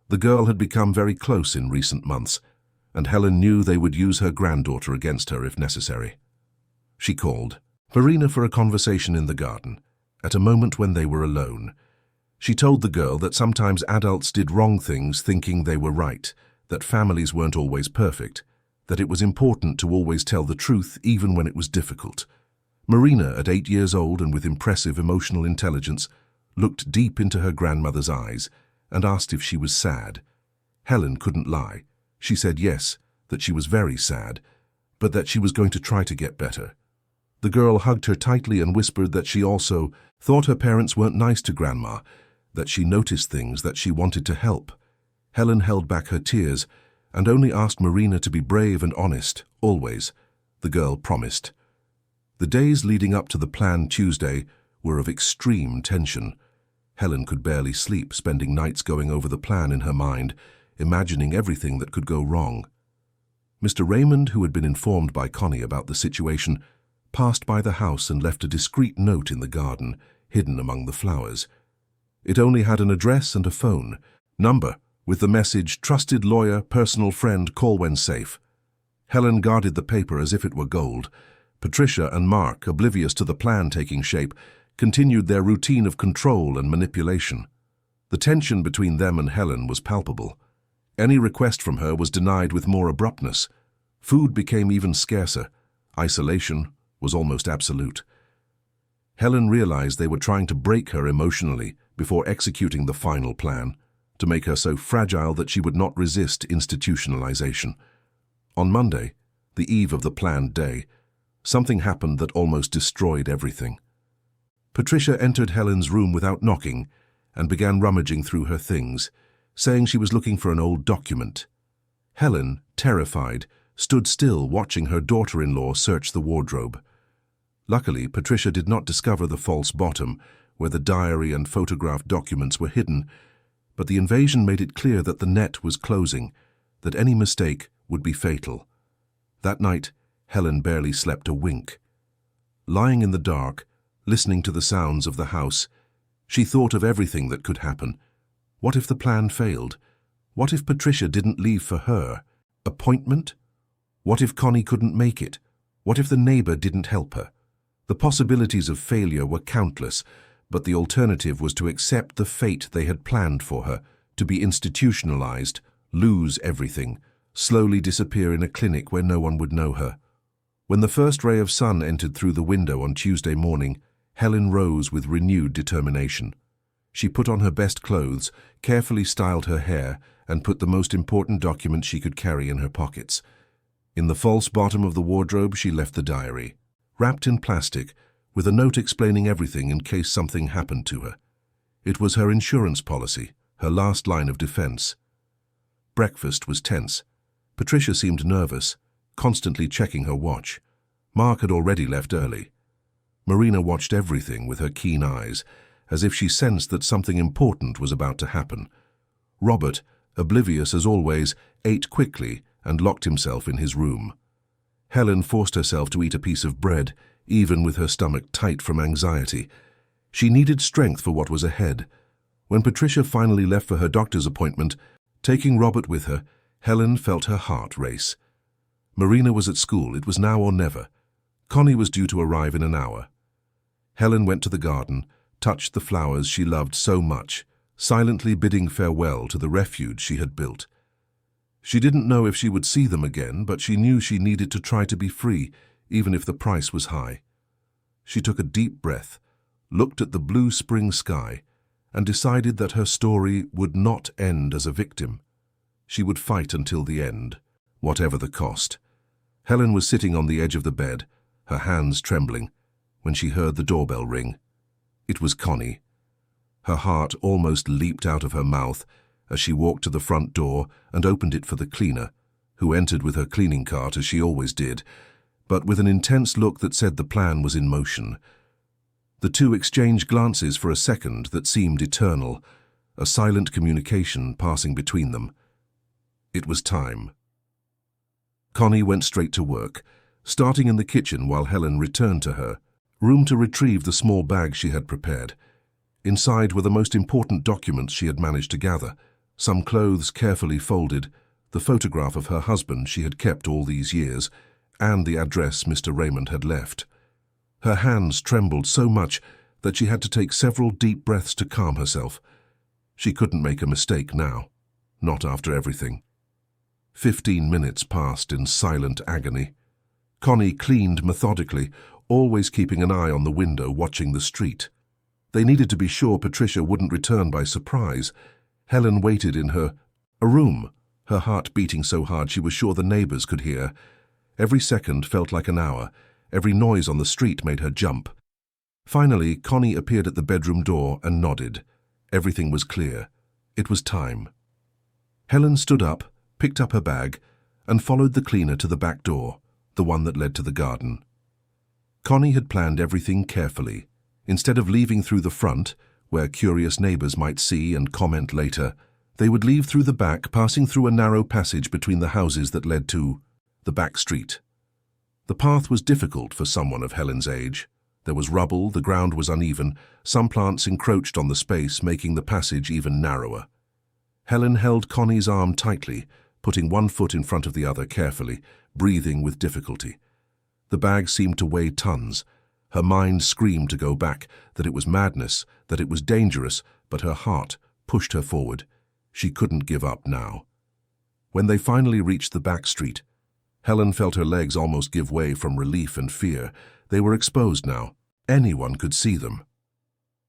The girl had become very close in recent months, and Helen knew they would use her granddaughter against her if necessary. She called Marina for a conversation in the garden, at a moment when they were alone. She told the girl that sometimes adults did wrong things thinking they were right, that families weren't always perfect, that it was important to always tell the truth even when it was difficult. Marina, at 8 years old and with impressive emotional intelligence, looked deep into her grandmother's eyes and asked if she was sad. Helen couldn't lie. She said yes, that she was very sad, but that she was going to try to get better. The girl hugged her tightly and whispered that she also thought her parents weren't nice to Grandma, that she noticed things, that she wanted to help. Helen held back her tears and only asked Marina to be brave and honest, always. The girl promised. The days leading up to the planned Tuesday were of extreme tension. Helen could barely sleep, spending nights going over the plan in her mind, imagining everything that could go wrong. Mr. Raymond, who had been informed by Connie about the situation, passed by the house and left a discreet note in the garden, hidden among the flowers. It only had an address and a phone number, with the message, "Trusted lawyer, personal friend, call when safe." Helen guarded the paper as if it were gold. Patricia and Mark, oblivious to the plan taking shape, continued their routine of control and manipulation. The tension between them and Helen was palpable. Any request from her was denied with more abruptness. Food became even scarcer. Isolation was almost absolute. Helen realized they were trying to break her emotionally before executing the final plan, to make her so fragile that she would not resist institutionalization. On Monday, the eve of the planned day, something happened that almost destroyed everything. Patricia entered Helen's room without knocking and began rummaging through her things, saying she was looking for an old document. Helen, terrified, stood still watching her daughter-in-law search the wardrobe. Luckily, Patricia did not discover the false bottom, where the diary and photographed documents were hidden, but the invasion made it clear that the net was closing, that any mistake would be fatal. That night, Helen barely slept a wink. Lying in the dark, listening to the sounds of the house, she thought of everything that could happen. What if the plan failed? What if Patricia didn't leave for her appointment? What if Connie couldn't make it? What if the neighbor didn't help her? The possibilities of failure were countless, but the alternative was to accept the fate they had planned for her, to be institutionalized, lose everything, slowly disappear in a clinic where no one would know her. When the first ray of sun entered through the window on Tuesday morning, Helen rose with renewed determination. She put on her best clothes, carefully styled her hair, and put the most important documents she could carry in her pockets. In the false bottom of the wardrobe, she left the diary, wrapped in plastic, with a note explaining everything in case something happened to her. It was her insurance policy, her last line of defense. Breakfast was tense. Patricia seemed nervous, constantly checking her watch. Mark had already left early. Marina watched everything with her keen eyes, as if she sensed that something important was about to happen. Robert, oblivious as always, ate quickly and locked himself in his room. Helen forced herself to eat a piece of bread, even with her stomach tight from anxiety. She needed strength for what was ahead. When Patricia finally left for her doctor's appointment, taking Robert with her, Helen felt her heart race. Marina was at school. It was now or never. Connie was due to arrive in an hour. Helen went to the garden, touched the flowers she loved so much, silently bidding farewell to the refuge she had built. She didn't know if she would see them again, but she knew she needed to try to be free, even if the price was high. She took a deep breath, looked at the blue spring sky, and decided that her story would not end as a victim. She would fight until the end, whatever the cost. Helen was sitting on the edge of the bed, her hands trembling, when she heard the doorbell ring. It was Connie. Her heart almost leaped out of her mouth as she walked to the front door and opened it for the cleaner, who entered with her cleaning cart as she always did, but with an intense look that said the plan was in motion. The two exchanged glances for a second that seemed eternal, a silent communication passing between them. It was time. Connie went straight to work, starting in the kitchen while Helen returned to her room to retrieve the small bag she had prepared. Inside were the most important documents she had managed to gather, some clothes carefully folded, the photograph of her husband she had kept all these years, and the address Mr. Raymond had left. Her hands trembled so much that she had to take several deep breaths to calm herself. She couldn't make a mistake now, not after everything. 15 minutes passed in silent agony. Connie cleaned methodically, always keeping an eye on the window watching the street. They needed to be sure Patricia wouldn't return by surprise. Helen waited in her room, her heart beating so hard she was sure the neighbors could hear. Every second felt like an hour. Every noise on the street made her jump. Finally, Connie appeared at the bedroom door and nodded. Everything was clear. It was time. Helen stood up, picked up her bag, and followed the cleaner to the back door, the one that led to the garden. Connie had planned everything carefully. Instead of leaving through the front, where curious neighbors might see and comment later, they would leave through the back, passing through a narrow passage between the houses that led to the back street. The path was difficult for someone of Helen's age. There was rubble, the ground was uneven, some plants encroached on the space, making the passage even narrower. Helen held Connie's arm tightly, putting one foot in front of the other carefully, breathing with difficulty. The bag seemed to weigh tons. Her mind screamed to go back, that it was madness, that it was dangerous, but her heart pushed her forward. She couldn't give up now. When they finally reached the back street, Helen felt her legs almost give way from relief and fear. They were exposed now. Anyone could see them.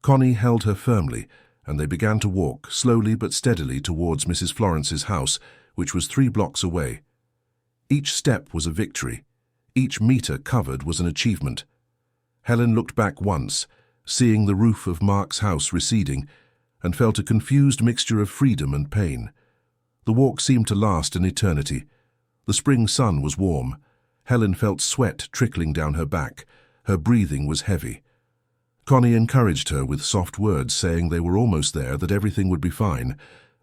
Connie held her firmly, and they began to walk, slowly but steadily, towards Mrs. Florence's house, which was 3 blocks away. Each step was a victory. Each meter covered was an achievement. Helen looked back once, seeing the roof of Mark's house receding, and felt a confused mixture of freedom and pain. The walk seemed to last an eternity. The spring sun was warm. Helen felt sweat trickling down her back. Her breathing was heavy. Connie encouraged her with soft words, saying they were almost there, that everything would be fine.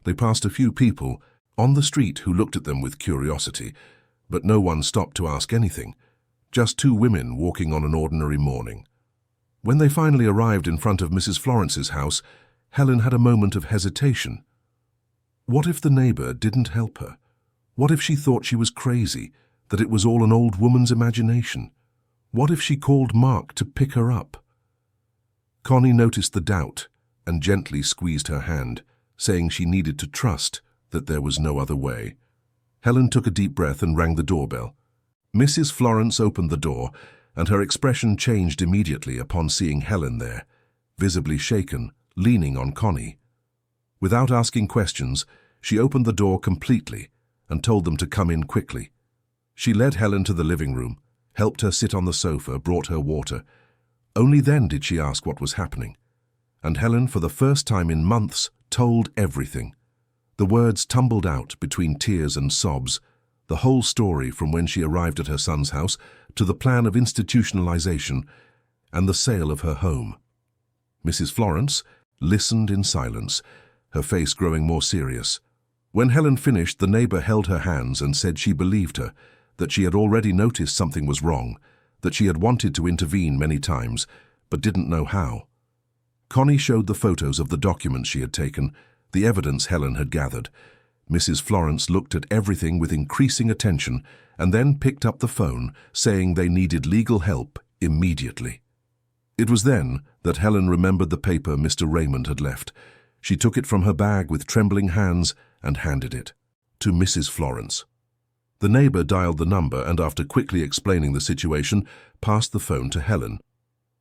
They passed a few people on the street who looked at them with curiosity, but no one stopped to ask anything. Just 2 women walking on an ordinary morning. When they finally arrived in front of Mrs. Florence's house, Helen had a moment of hesitation. What if the neighbor didn't help her? What if she thought she was crazy, that it was all an old woman's imagination? What if she called Mark to pick her up? Connie noticed the doubt and gently squeezed her hand, saying she needed to trust that there was no other way. Helen took a deep breath and rang the doorbell. Mrs. Florence opened the door, and her expression changed immediately upon seeing Helen there, visibly shaken, leaning on Connie. Without asking questions, she opened the door completely and told them to come in quickly. She led Helen to the living room, helped her sit on the sofa, brought her water. Only then did she ask what was happening. And Helen, for the first time in months, told everything. The words tumbled out between tears and sobs, the whole story from when she arrived at her son's house to the plan of institutionalization and the sale of her home. Mrs. Florence listened in silence, her face growing more serious. When Helen finished, the neighbor held her hands and said she believed her, that she had already noticed something was wrong, that she had wanted to intervene many times, but didn't know how. Connie showed the photos of the documents she had taken, the evidence Helen had gathered. Mrs. Florence looked at everything with increasing attention and then picked up the phone, saying they needed legal help immediately. It was then that Helen remembered the paper Mr. Raymond had left. She took it from her bag with trembling hands and handed it to Mrs. Florence. The neighbor dialed the number and, after quickly explaining the situation, passed the phone to Helen.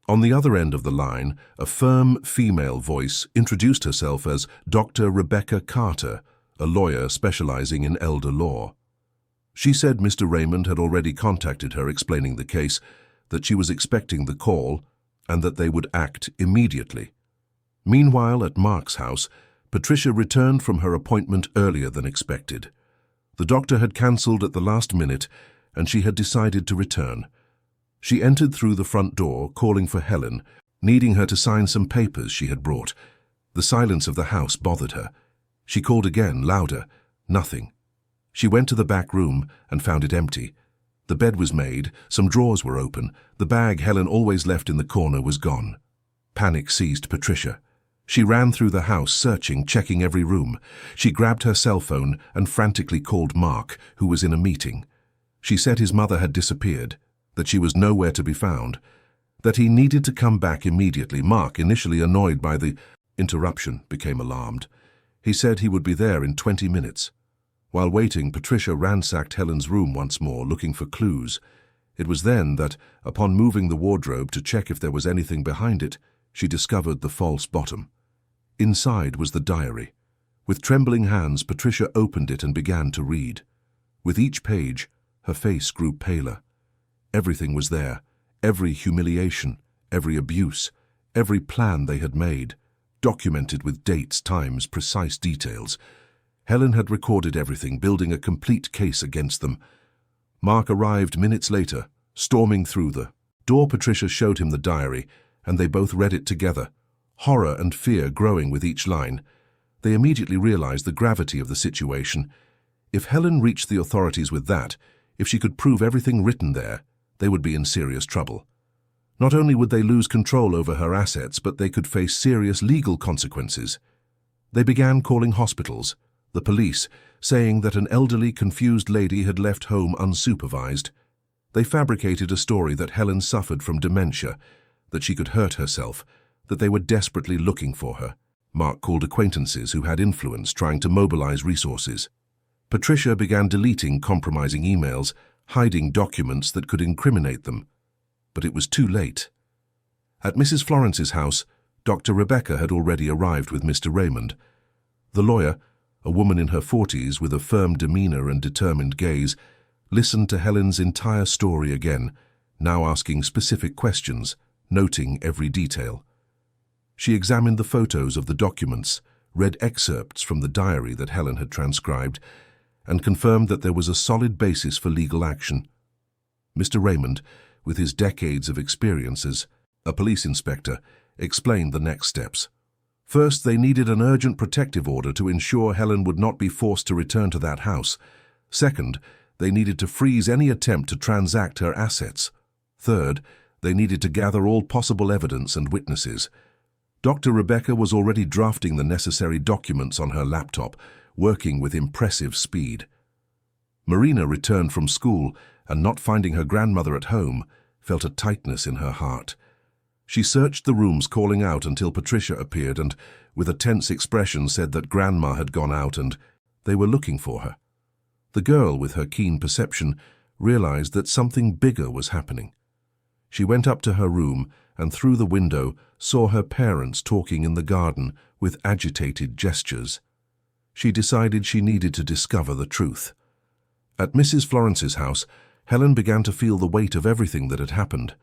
On the other end of the line, a firm female voice introduced herself as Dr. Rebecca Carter, a lawyer specializing in elder law. She said Mr. Raymond had already contacted her explaining the case, that she was expecting the call, and that they would act immediately. Meanwhile, at Mark's house, Patricia returned from her appointment earlier than expected. The doctor had cancelled at the last minute, and she had decided to return. She entered through the front door, calling for Helen, needing her to sign some papers she had brought. The silence of the house bothered her. She called again, louder. Nothing. She went to the back room and found it empty. The bed was made, some drawers were open, the bag Helen always left in the corner was gone. Panic seized Patricia. She ran through the house, searching, checking every room. She grabbed her cell phone and frantically called Mark, who was in a meeting. She said his mother had disappeared, that she was nowhere to be found, that he needed to come back immediately. Mark, initially annoyed by the interruption, became alarmed. He said he would be there in 20 minutes. While waiting, Patricia ransacked Helen's room once more, looking for clues. It was then that, upon moving the wardrobe to check if there was anything behind it, she discovered the false bottom. Inside was the diary. With trembling hands, Patricia opened it and began to read. With each page, Her face grew paler. Everything was there, every humiliation, every abuse, every plan they had made, documented with dates, times, precise details. Helen had recorded everything, building a complete case against them. Mark arrived minutes later, storming through the door. Patricia showed him the diary, and they both read it together, horror and fear growing with each line. They immediately realized the gravity of the situation. If Helen reached the authorities with that, if she could prove everything written there, they would be in serious trouble. Not only would they lose control over her assets, but they could face serious legal consequences. They began calling hospitals, the police, saying that an elderly, confused lady had left home unsupervised. They fabricated a story that Helen suffered from dementia, that she could hurt herself, that they were desperately looking for her. Mark called acquaintances who had influence, trying to mobilize resources. Patricia began deleting compromising emails, hiding documents that could incriminate them. But it was too late. At Mrs. Florence's house, Dr. Rebecca had already arrived with Mr. Raymond. The lawyer, a woman in her 40s with a firm demeanor and determined gaze, listened to Helen's entire story again, now asking specific questions, noting every detail. She examined the photos of the documents, read excerpts from the diary that Helen had transcribed, and confirmed that there was a solid basis for legal action. Mr. Raymond, with his decades of experience as a police inspector, explained the next steps. First, they needed an urgent protective order to ensure Helen would not be forced to return to that house. Second, they needed to freeze any attempt to transact her assets. Third, they needed to gather all possible evidence and witnesses. Dr. Rebecca was already drafting the necessary documents on her laptop, working with impressive speed. Marina returned from school and, not finding her grandmother at home, felt a tightness in her heart. She searched the rooms, calling out until Patricia appeared and, with a tense expression, said that Grandma had gone out and they were looking for her. The girl, with her keen perception, realized that something bigger was happening. She went up to her room and through the window saw her parents talking in the garden with agitated gestures. She decided she needed to discover the truth. At Mrs. Florence's house, Helen began to feel the weight of everything that had happened.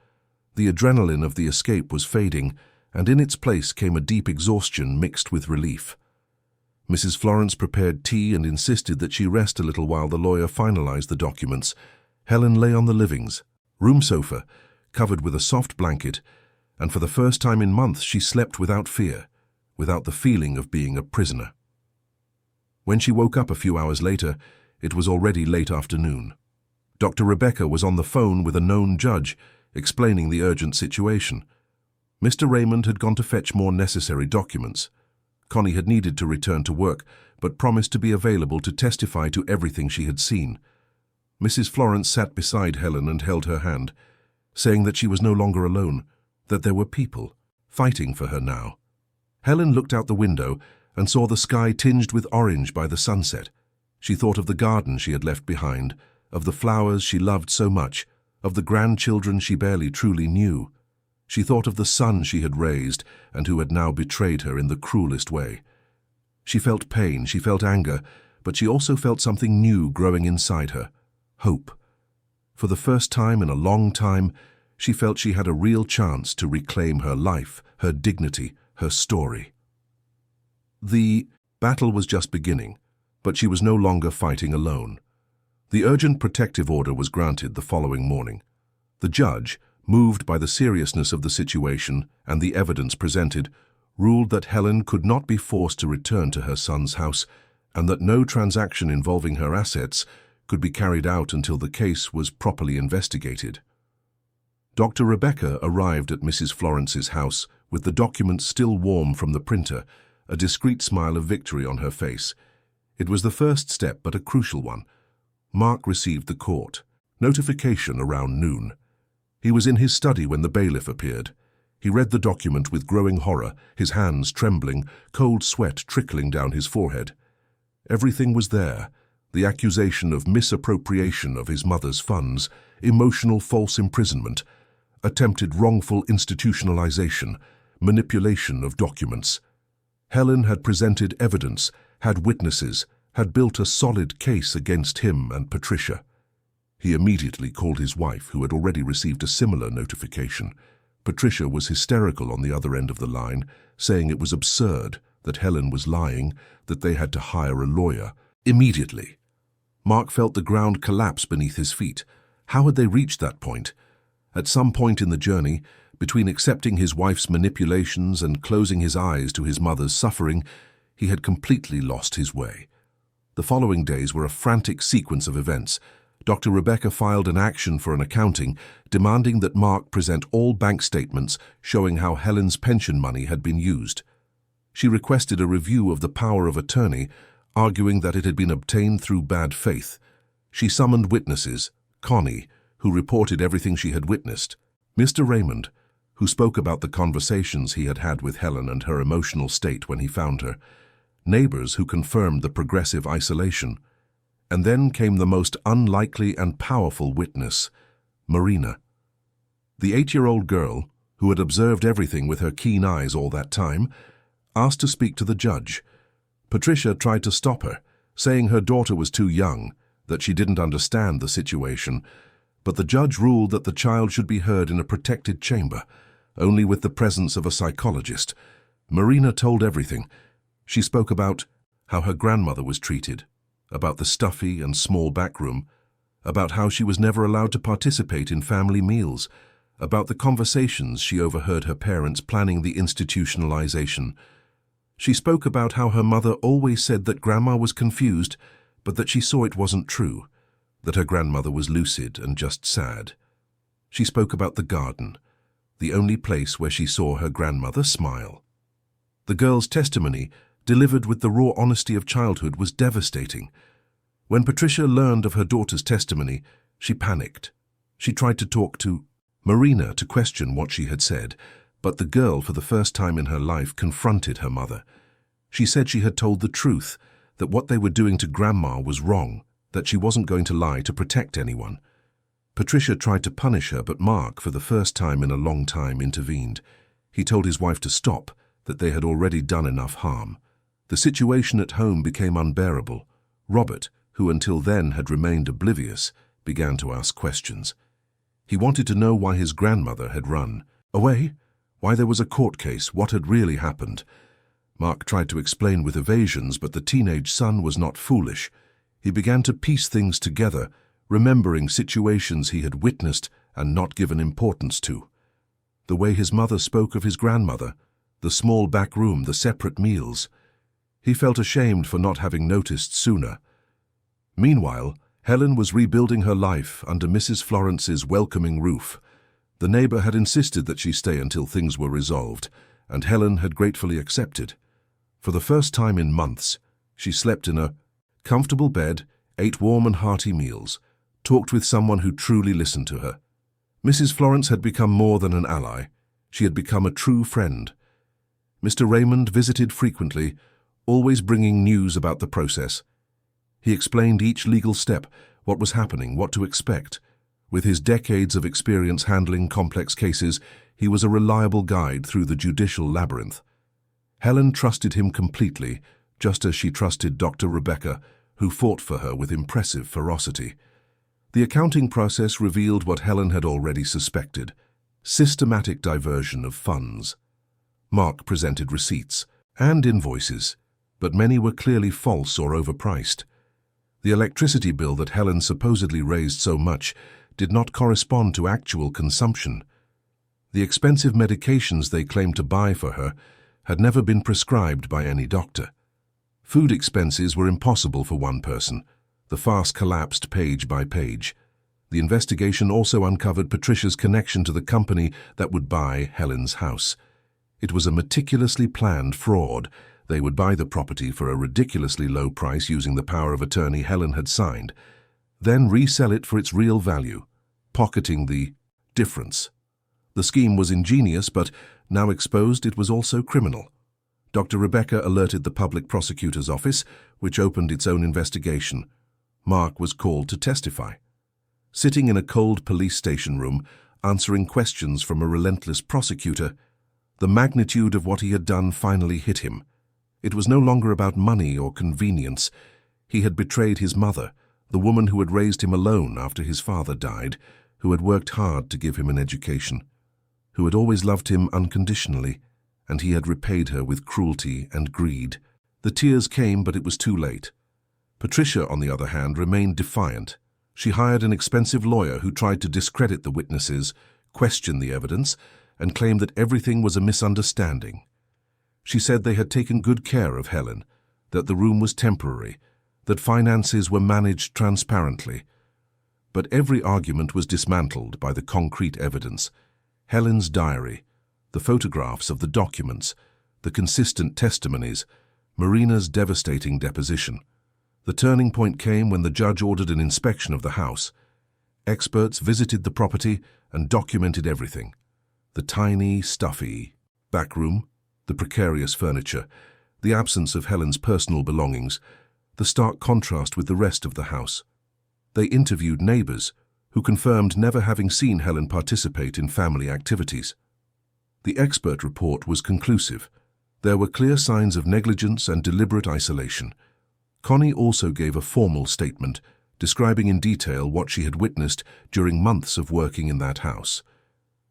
The adrenaline of the escape was fading, and in its place came a deep exhaustion mixed with relief. Mrs. Florence prepared tea and insisted that she rest a little while the lawyer finalized the documents. Helen lay on the living-room sofa, covered with a soft blanket, and for the first time in months she slept without fear, without the feeling of being a prisoner. When she woke up a few hours later, it was already late afternoon. Dr. Rebecca was on the phone with a known judge, explaining the urgent situation. Mr. Raymond had gone to fetch more necessary documents. Connie had needed to return to work, but promised to be available to testify to everything she had seen. Mrs. Florence sat beside Helen and held her hand, saying that she was no longer alone, that there were people fighting for her now. Helen looked out the window and saw the sky tinged with orange by the sunset. She thought of the garden she had left behind, of the flowers she loved so much, of the grandchildren she barely truly knew. She thought of the son she had raised and who had now betrayed her in the cruelest way. She felt pain, she felt anger, but she also felt something new growing inside her, hope. For the first time in a long time, she felt she had a real chance to reclaim her life, her dignity, her story. The battle was just beginning, but she was no longer fighting alone. The urgent protective order was granted the following morning. The judge, moved by the seriousness of the situation and the evidence presented, ruled that Helen could not be forced to return to her son's house and that no transaction involving her assets could be carried out until the case was properly investigated. Dr. Rebecca arrived at Mrs. Florence's house with the documents still warm from the printer, a discreet smile of victory on her face. It was the first step, but a crucial one. Mark received the court notification around noon. He was in his study when the bailiff appeared. He read the document with growing horror, his hands trembling, cold sweat trickling down his forehead. Everything was there: the accusation of misappropriation of his mother's funds, emotional false imprisonment, attempted wrongful institutionalization, manipulation of documents. Helen had presented evidence, had witnesses, had built a solid case against him and Patricia. He immediately called his wife, who had already received a similar notification. Patricia was hysterical on the other end of the line, saying it was absurd, that Helen was lying, that they had to hire a lawyer. Immediately. Mark felt the ground collapse beneath his feet. How had they reached that point? At some point in the journey, between accepting his wife's manipulations and closing his eyes to his mother's suffering, he had completely lost his way. The following days were a frantic sequence of events. Dr. Rebecca filed an action for an accounting, demanding that Mark present all bank statements showing how Helen's pension money had been used. She requested a review of the power of attorney, arguing that it had been obtained through bad faith. She summoned witnesses, Connie, who reported everything she had witnessed, Mr. Raymond, who spoke about the conversations he had had with Helen and her emotional state when he found her, neighbors who confirmed the progressive isolation, and then came the most unlikely and powerful witness, Marina. The 8-year-old girl, who had observed everything with her keen eyes all that time, asked to speak to the judge. Patricia tried to stop her, saying her daughter was too young, that she didn't understand the situation, but the judge ruled that the child should be heard in a protected chamber, only with the presence of a psychologist. Marina told everything. She spoke about how her grandmother was treated, about the stuffy and small back room, about how she was never allowed to participate in family meals, about the conversations she overheard her parents planning the institutionalization. She spoke about how her mother always said that Grandma was confused, but that she saw it wasn't true, that her grandmother was lucid and just sad. She spoke about the garden, the only place where she saw her grandmother smile. The girl's testimony, delivered with the raw honesty of childhood, was devastating. When Patricia learned of her daughter's testimony, she panicked. She tried to talk to Marina to question what she had said, but the girl, for the first time in her life, confronted her mother. She said she had told the truth, that what they were doing to Grandma was wrong, that she wasn't going to lie to protect anyone. Patricia tried to punish her, but Mark, for the first time in a long time, intervened. He told his wife to stop, that they had already done enough harm. The situation at home became unbearable. Robert, who until then had remained oblivious, began to ask questions. He wanted to know why his grandmother had run away, why there was a court case, what had really happened. Mark tried to explain with evasions, but the teenage son was not foolish. He began to piece things together, remembering situations he had witnessed and not given importance to. The way his mother spoke of his grandmother, the small back room, the separate meals. He felt ashamed for not having noticed sooner. Meanwhile, Helen was rebuilding her life under Mrs. Florence's welcoming roof. The neighbor had insisted that she stay until things were resolved, and Helen had gratefully accepted. For the first time in months, she slept in a comfortable bed, ate warm and hearty meals, talked with someone who truly listened to her. Mrs. Florence had become more than an ally. She had become a true friend. Mr. Raymond visited frequently, always bringing news about the process. He explained each legal step, what was happening, what to expect. With his decades of experience handling complex cases, he was a reliable guide through the judicial labyrinth. Helen trusted him completely, just as she trusted Dr. Rebecca, who fought for her with impressive ferocity. The accounting process revealed what Helen had already suspected: systematic diversion of funds. Mark presented receipts and invoices, but many were clearly false or overpriced. The electricity bill that Helen supposedly raised so much did not correspond to actual consumption. The expensive medications they claimed to buy for her had never been prescribed by any doctor. Food expenses were impossible for one person. The farce collapsed page by page. The investigation also uncovered Patricia's connection to the company that would buy Helen's house. It was a meticulously planned fraud. They would buy the property for a ridiculously low price using the power of attorney Helen had signed, then resell it for its real value, pocketing the difference. The scheme was ingenious, but now exposed, it was also criminal. Dr. Rebecca alerted the public prosecutor's office, which opened its own investigation. Mark was called to testify. Sitting in a cold police station room, answering questions from a relentless prosecutor, the magnitude of what he had done finally hit him. It was no longer about money or convenience. He had betrayed his mother, the woman who had raised him alone after his father died, who had worked hard to give him an education, who had always loved him unconditionally, and he had repaid her with cruelty and greed. The tears came, but it was too late. Patricia, on the other hand, remained defiant. She hired an expensive lawyer who tried to discredit the witnesses, question the evidence, and claim that everything was a misunderstanding. She said they had taken good care of Helen, that the room was temporary, that finances were managed transparently. But every argument was dismantled by the concrete evidence: Helen's diary, the photographs of the documents, the consistent testimonies, Marina's devastating deposition. The turning point came when the judge ordered an inspection of the house. Experts visited the property and documented everything: the tiny, stuffy back room, the precarious furniture, the absence of Helen's personal belongings, the stark contrast with the rest of the house. They interviewed neighbors who confirmed never having seen Helen participate in family activities. The expert report was conclusive. There were clear signs of negligence and deliberate isolation. Connie also gave a formal statement, describing in detail what she had witnessed during months of working in that house.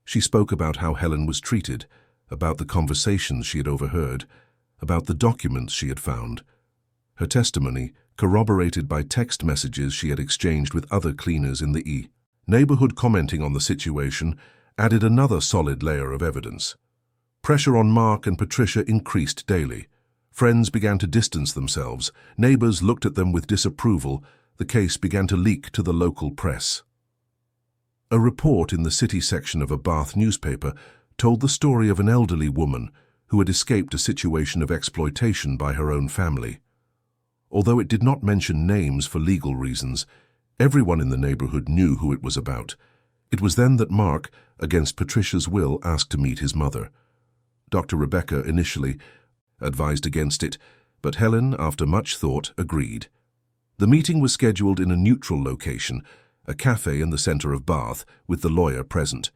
She spoke about how Helen was treated, about the conversations she had overheard, about the documents she had found. Her testimony, corroborated by text messages she had exchanged with other cleaners in the neighborhood commenting on the situation, added another solid layer of evidence. Pressure on Mark and Patricia increased daily. Friends began to distance themselves. Neighbors looked at them with disapproval. The case began to leak to the local press. A report in the city section of a Bath newspaper told the story of an elderly woman who had escaped a situation of exploitation by her own family. Although it did not mention names for legal reasons, everyone in the neighborhood knew who it was about. It was then that Mark, against Patricia's will, asked to meet his mother. Dr. Rebecca initially advised against it, but Helen, after much thought, agreed. The meeting was scheduled in a neutral location, a cafe in the center of Bath, with the lawyer present.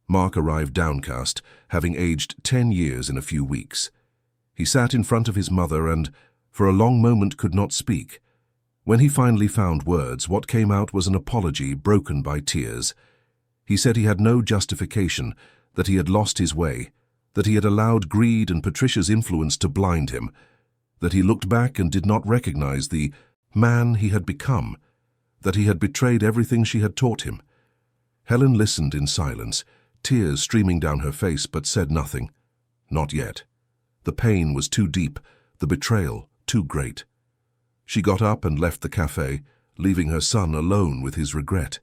Mark arrived downcast, having aged 10 years in a few weeks. He sat in front of his mother and, for a long moment, could not speak. When he finally found words, what came out was an apology broken by tears. He said he had no justification, that he had lost his way, that he had allowed greed and Patricia's influence to blind him, that he looked back and did not recognize the man he had become, that he had betrayed everything she had taught him. Helen listened in silence, tears streaming down her face, but said nothing. Not yet. The pain was too deep, the betrayal too great. She got up and left the cafe, leaving her son alone with his regret.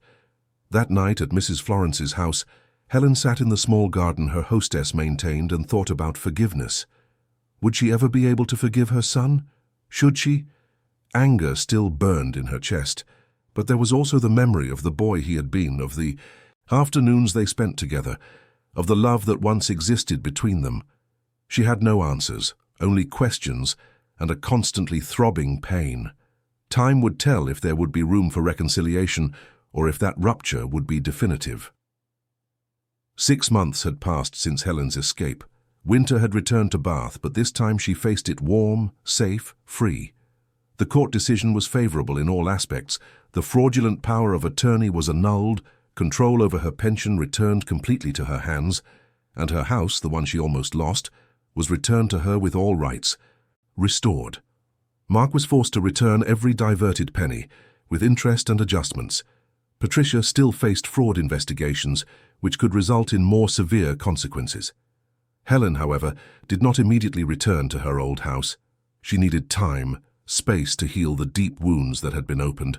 That night at Mrs. Florence's house, Helen sat in the small garden her hostess maintained and thought about forgiveness. Would she ever be able to forgive her son? Should she? Anger still burned in her chest, but there was also the memory of the boy he had been, of the afternoons they spent together, of the love that once existed between them. She had no answers, only questions, and a constantly throbbing pain. Time would tell if there would be room for reconciliation, or if that rupture would be definitive. 6 months had passed since Helen's escape. Winter had returned to Bath, but this time she faced it warm, safe, free. The court decision was favorable in all aspects. The fraudulent power of attorney was annulled, control over her pension returned completely to her hands, and her house, the one she almost lost, was returned to her with all rights. Restored. Mark was forced to return every diverted penny, with interest and adjustments. Patricia still faced fraud investigations, which could result in more severe consequences. Helen, however, did not immediately return to her old house. She needed time, space to heal the deep wounds that had been opened.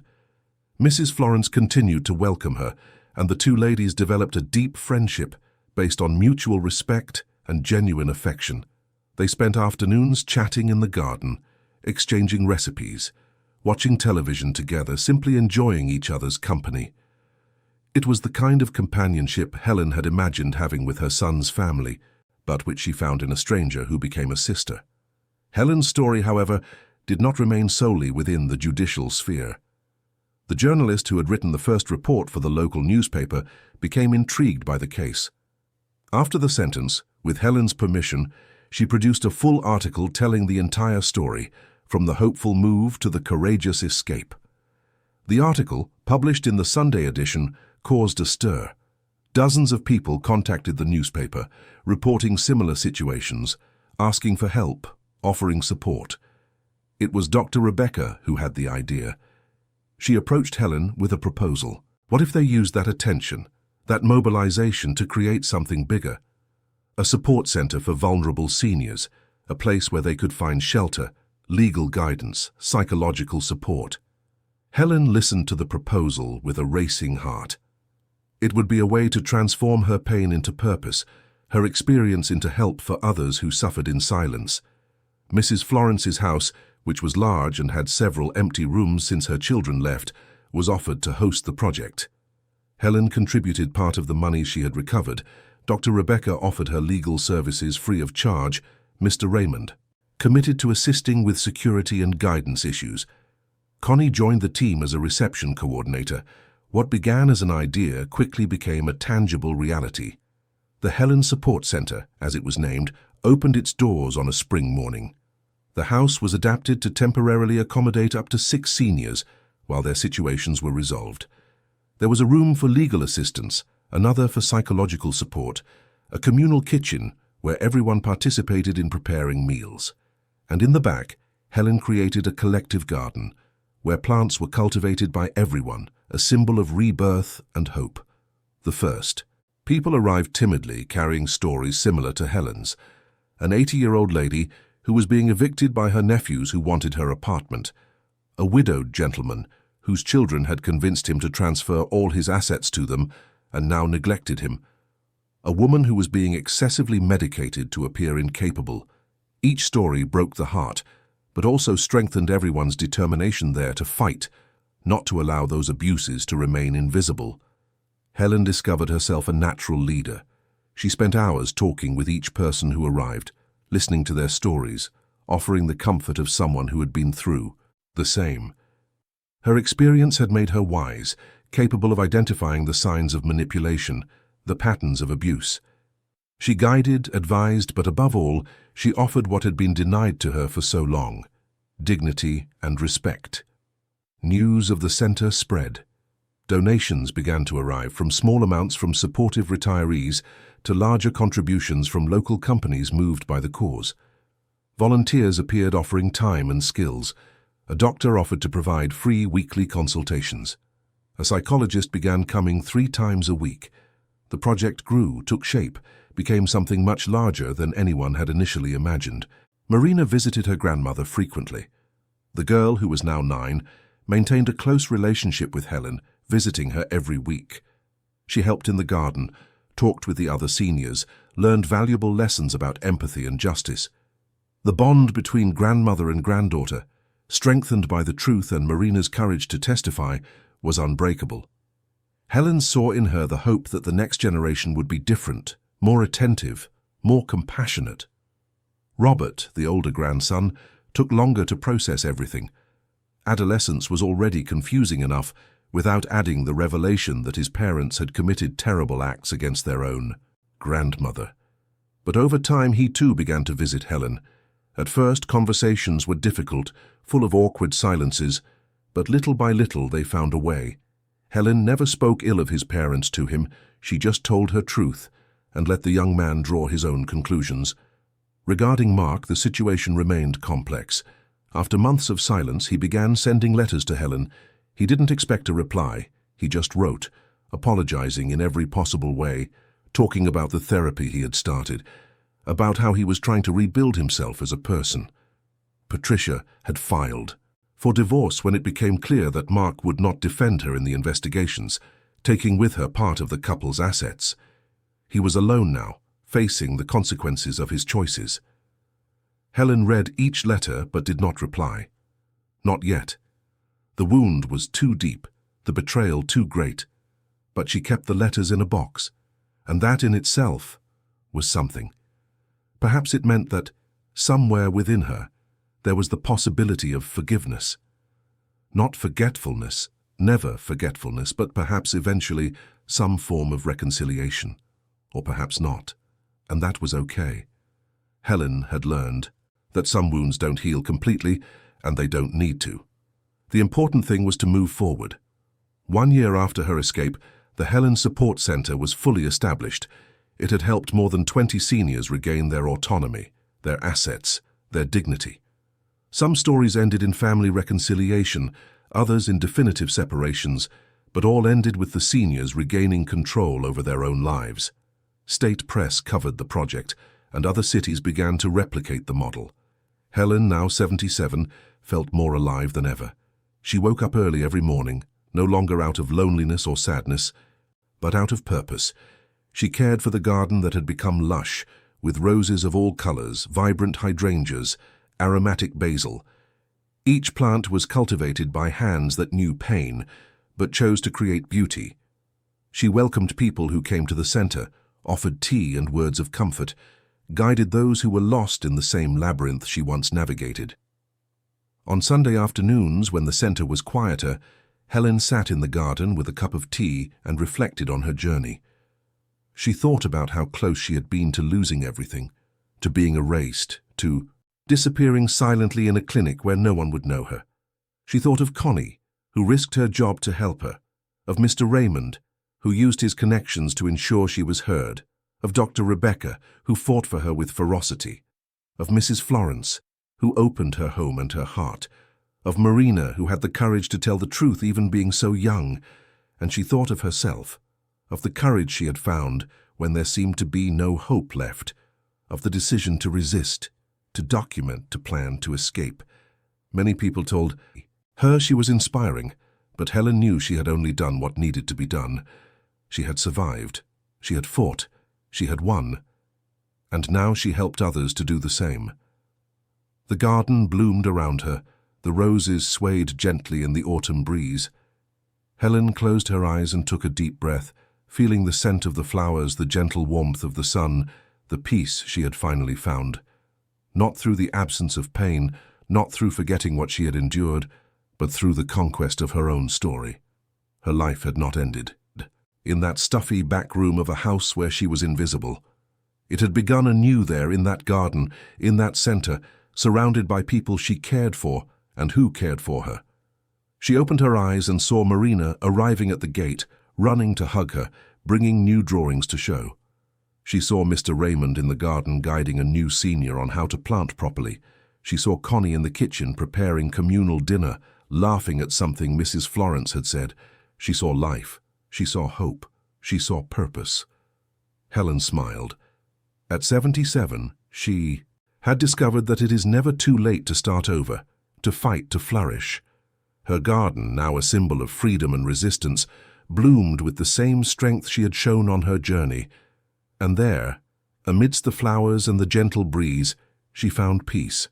Mrs. Florence continued to welcome her, and the two ladies developed a deep friendship based on mutual respect and genuine affection. They spent afternoons chatting in the garden, exchanging recipes, watching television together, simply enjoying each other's company. It was the kind of companionship Helen had imagined having with her son's family, but which she found in a stranger who became a sister. Helen's story, however, did not remain solely within the judicial sphere. The journalist who had written the first report for the local newspaper became intrigued by the case. After the sentence, with Helen's permission, she produced a full article telling the entire story, from the hopeful move to the courageous escape. The article, published in the Sunday edition, caused a stir. Dozens of people contacted the newspaper, reporting similar situations, asking for help, offering support. It was Dr. Rebecca who had the idea. She approached Helen with a proposal. What if they used that attention, that mobilization to create something bigger? A support center for vulnerable seniors, a place where they could find shelter, legal guidance, psychological support. Helen listened to the proposal with a racing heart. It would be a way to transform her pain into purpose, her experience into help for others who suffered in silence. Mrs. Florence's house, which was large and had several empty rooms since her children left, was offered to host the project. Helen contributed part of the money she had recovered. Dr. Rebecca offered her legal services free of charge. Mr. Raymond committed to assisting with security and guidance issues. Connie joined the team as a reception coordinator. What began as an idea quickly became a tangible reality. The Helen Support Center, as it was named, opened its doors on a spring morning. The house was adapted to temporarily accommodate up to 6 seniors while their situations were resolved. There was a room for legal assistance, another for psychological support, a communal kitchen where everyone participated in preparing meals. And in the back, Helen created a collective garden where plants were cultivated by everyone, a symbol of rebirth and hope. The first. People arrived timidly, carrying stories similar to Helen's. An 80-year-old lady who was being evicted by her nephews who wanted her apartment. A widowed gentleman whose children had convinced him to transfer all his assets to them and now neglected him. A woman who was being excessively medicated to appear incapable. Each story broke the heart, but also strengthened everyone's determination there to fight, not to allow those abuses to remain invisible. Helen discovered herself a natural leader. She spent hours talking with each person who arrived, listening to their stories, offering the comfort of someone who had been through the same. Her experience had made her wise, capable of identifying the signs of manipulation, the patterns of abuse. She guided, advised, but above all, she offered what had been denied to her for so long: dignity and respect. News of the center spread. Donations began to arrive, from small amounts from supportive retirees to larger contributions from local companies moved by the cause. Volunteers appeared offering time and skills. A doctor offered to provide free weekly consultations. A psychologist began coming 3 times a week. The project grew, took shape, became something much larger than anyone had initially imagined. Marina visited her grandmother frequently. The girl, who was now 9, maintained a close relationship with Helen, visiting her every week. She helped in the garden, talked with the other seniors, learned valuable lessons about empathy and justice. The bond between grandmother and granddaughter, strengthened by the truth and Marina's courage to testify, was unbreakable. Helen saw in her the hope that the next generation would be different, more attentive, more compassionate. Robert, the older grandson, took longer to process everything. Adolescence was already confusing enough, without adding the revelation that his parents had committed terrible acts against their own grandmother. But over time he too began to visit Helen. At first conversations were difficult, full of awkward silences, but little by little they found a way. Helen never spoke ill of his parents to him, she just told her truth, and let the young man draw his own conclusions. Regarding Mark, the situation remained complex. After months of silence, he began sending letters to Helen. He didn't expect a reply. He just wrote, apologizing in every possible way, talking about the therapy he had started, about how he was trying to rebuild himself as a person. Patricia had filed for divorce when it became clear that Mark would not defend her in the investigations, taking with her part of the couple's assets. He was alone now, facing the consequences of his choices. Helen read each letter but did not reply. Not yet. The wound was too deep, the betrayal too great. But she kept the letters in a box, and that in itself was something. Perhaps it meant that, somewhere within her, there was the possibility of forgiveness. Not forgetfulness, never forgetfulness, but perhaps eventually some form of reconciliation. Or perhaps not, and that was okay. Helen had learned that some wounds don't heal completely, and they don't need to. The important thing was to move forward. 1 year after her escape, the Helen Support Center was fully established. It had helped more than 20 seniors regain their autonomy, their assets, their dignity. Some stories ended in family reconciliation, others in definitive separations, but all ended with the seniors regaining control over their own lives. State press covered the project, and other cities began to replicate the model. Helen, now 77, felt more alive than ever. She woke up early every morning, no longer out of loneliness or sadness, but out of purpose. She cared for the garden that had become lush, with roses of all colors, vibrant hydrangeas, aromatic basil. Each plant was cultivated by hands that knew pain, but chose to create beauty. She welcomed people who came to the center, offered tea and words of comfort, guided those who were lost in the same labyrinth she once navigated. On Sunday afternoons, when the center was quieter, Helen sat in the garden with a cup of tea and reflected on her journey. She thought about how close she had been to losing everything, to being erased, to disappearing silently in a clinic where no one would know her. She thought of Connie, who risked her job to help her, of Mr. Raymond, who used his connections to ensure she was heard, of Dr. Rebecca, who fought for her with ferocity, of Mrs. Florence, who opened her home and her heart, of Marina, who had the courage to tell the truth even being so young, and she thought of herself, of the courage she had found when there seemed to be no hope left, of the decision to resist, to document, to plan, to escape. Many people told her she was inspiring, but Helen knew she had only done what needed to be done. She had survived, she had fought, she had won, and now she helped others to do the same. The garden bloomed around her, the roses swayed gently in the autumn breeze. Helen closed her eyes and took a deep breath, feeling the scent of the flowers, the gentle warmth of the sun, the peace she had finally found. Not through the absence of pain, not through forgetting what she had endured, but through the conquest of her own story. Her life had not ended. In that stuffy back room of a house where she was invisible. It had begun anew there in that garden, in that center, surrounded by people she cared for and who cared for her. She opened her eyes and saw Marina arriving at the gate, running to hug her, bringing new drawings to show. She saw Mr. Raymond in the garden guiding a new senior on how to plant properly. She saw Connie in the kitchen preparing communal dinner, laughing at something Mrs. Florence had said. She saw life. She saw hope. She saw purpose. Helen smiled. At 77, she had discovered that it is never too late to start over, to fight, to flourish. Her garden, now a symbol of freedom and resistance, bloomed with the same strength she had shown on her journey. And there, amidst the flowers and the gentle breeze, she found peace.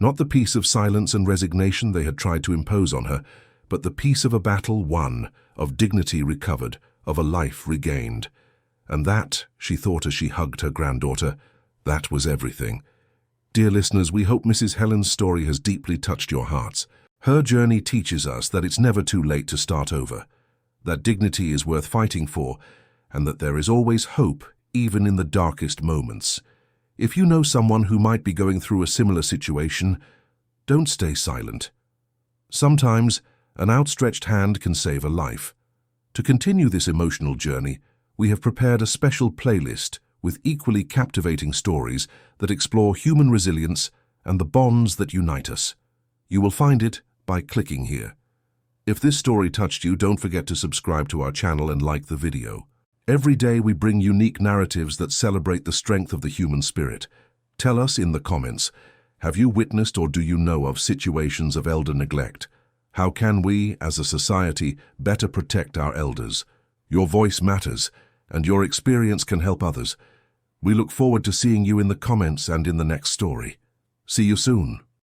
Not the peace of silence and resignation they had tried to impose on her, but the peace of a battle won, of dignity recovered, of a life regained. And that, she thought as she hugged her granddaughter, that was everything. Dear listeners, we hope Mrs. Helen's story has deeply touched your hearts. Her journey teaches us that it's never too late to start over, that dignity is worth fighting for, and that there is always hope even in the darkest moments. If you know someone who might be going through a similar situation, don't stay silent. Sometimes, an outstretched hand can save a life. To continue this emotional journey, we have prepared a special playlist with equally captivating stories that explore human resilience and the bonds that unite us. You will find it by clicking here. If this story touched you, don't forget to subscribe to our channel and like the video. Every day we bring unique narratives that celebrate the strength of the human spirit. Tell us in the comments, have you witnessed or do you know of situations of elder neglect? How can we, as a society, better protect our elders? Your voice matters, and your experience can help others. We look forward to seeing you in the comments and in the next story. See you soon.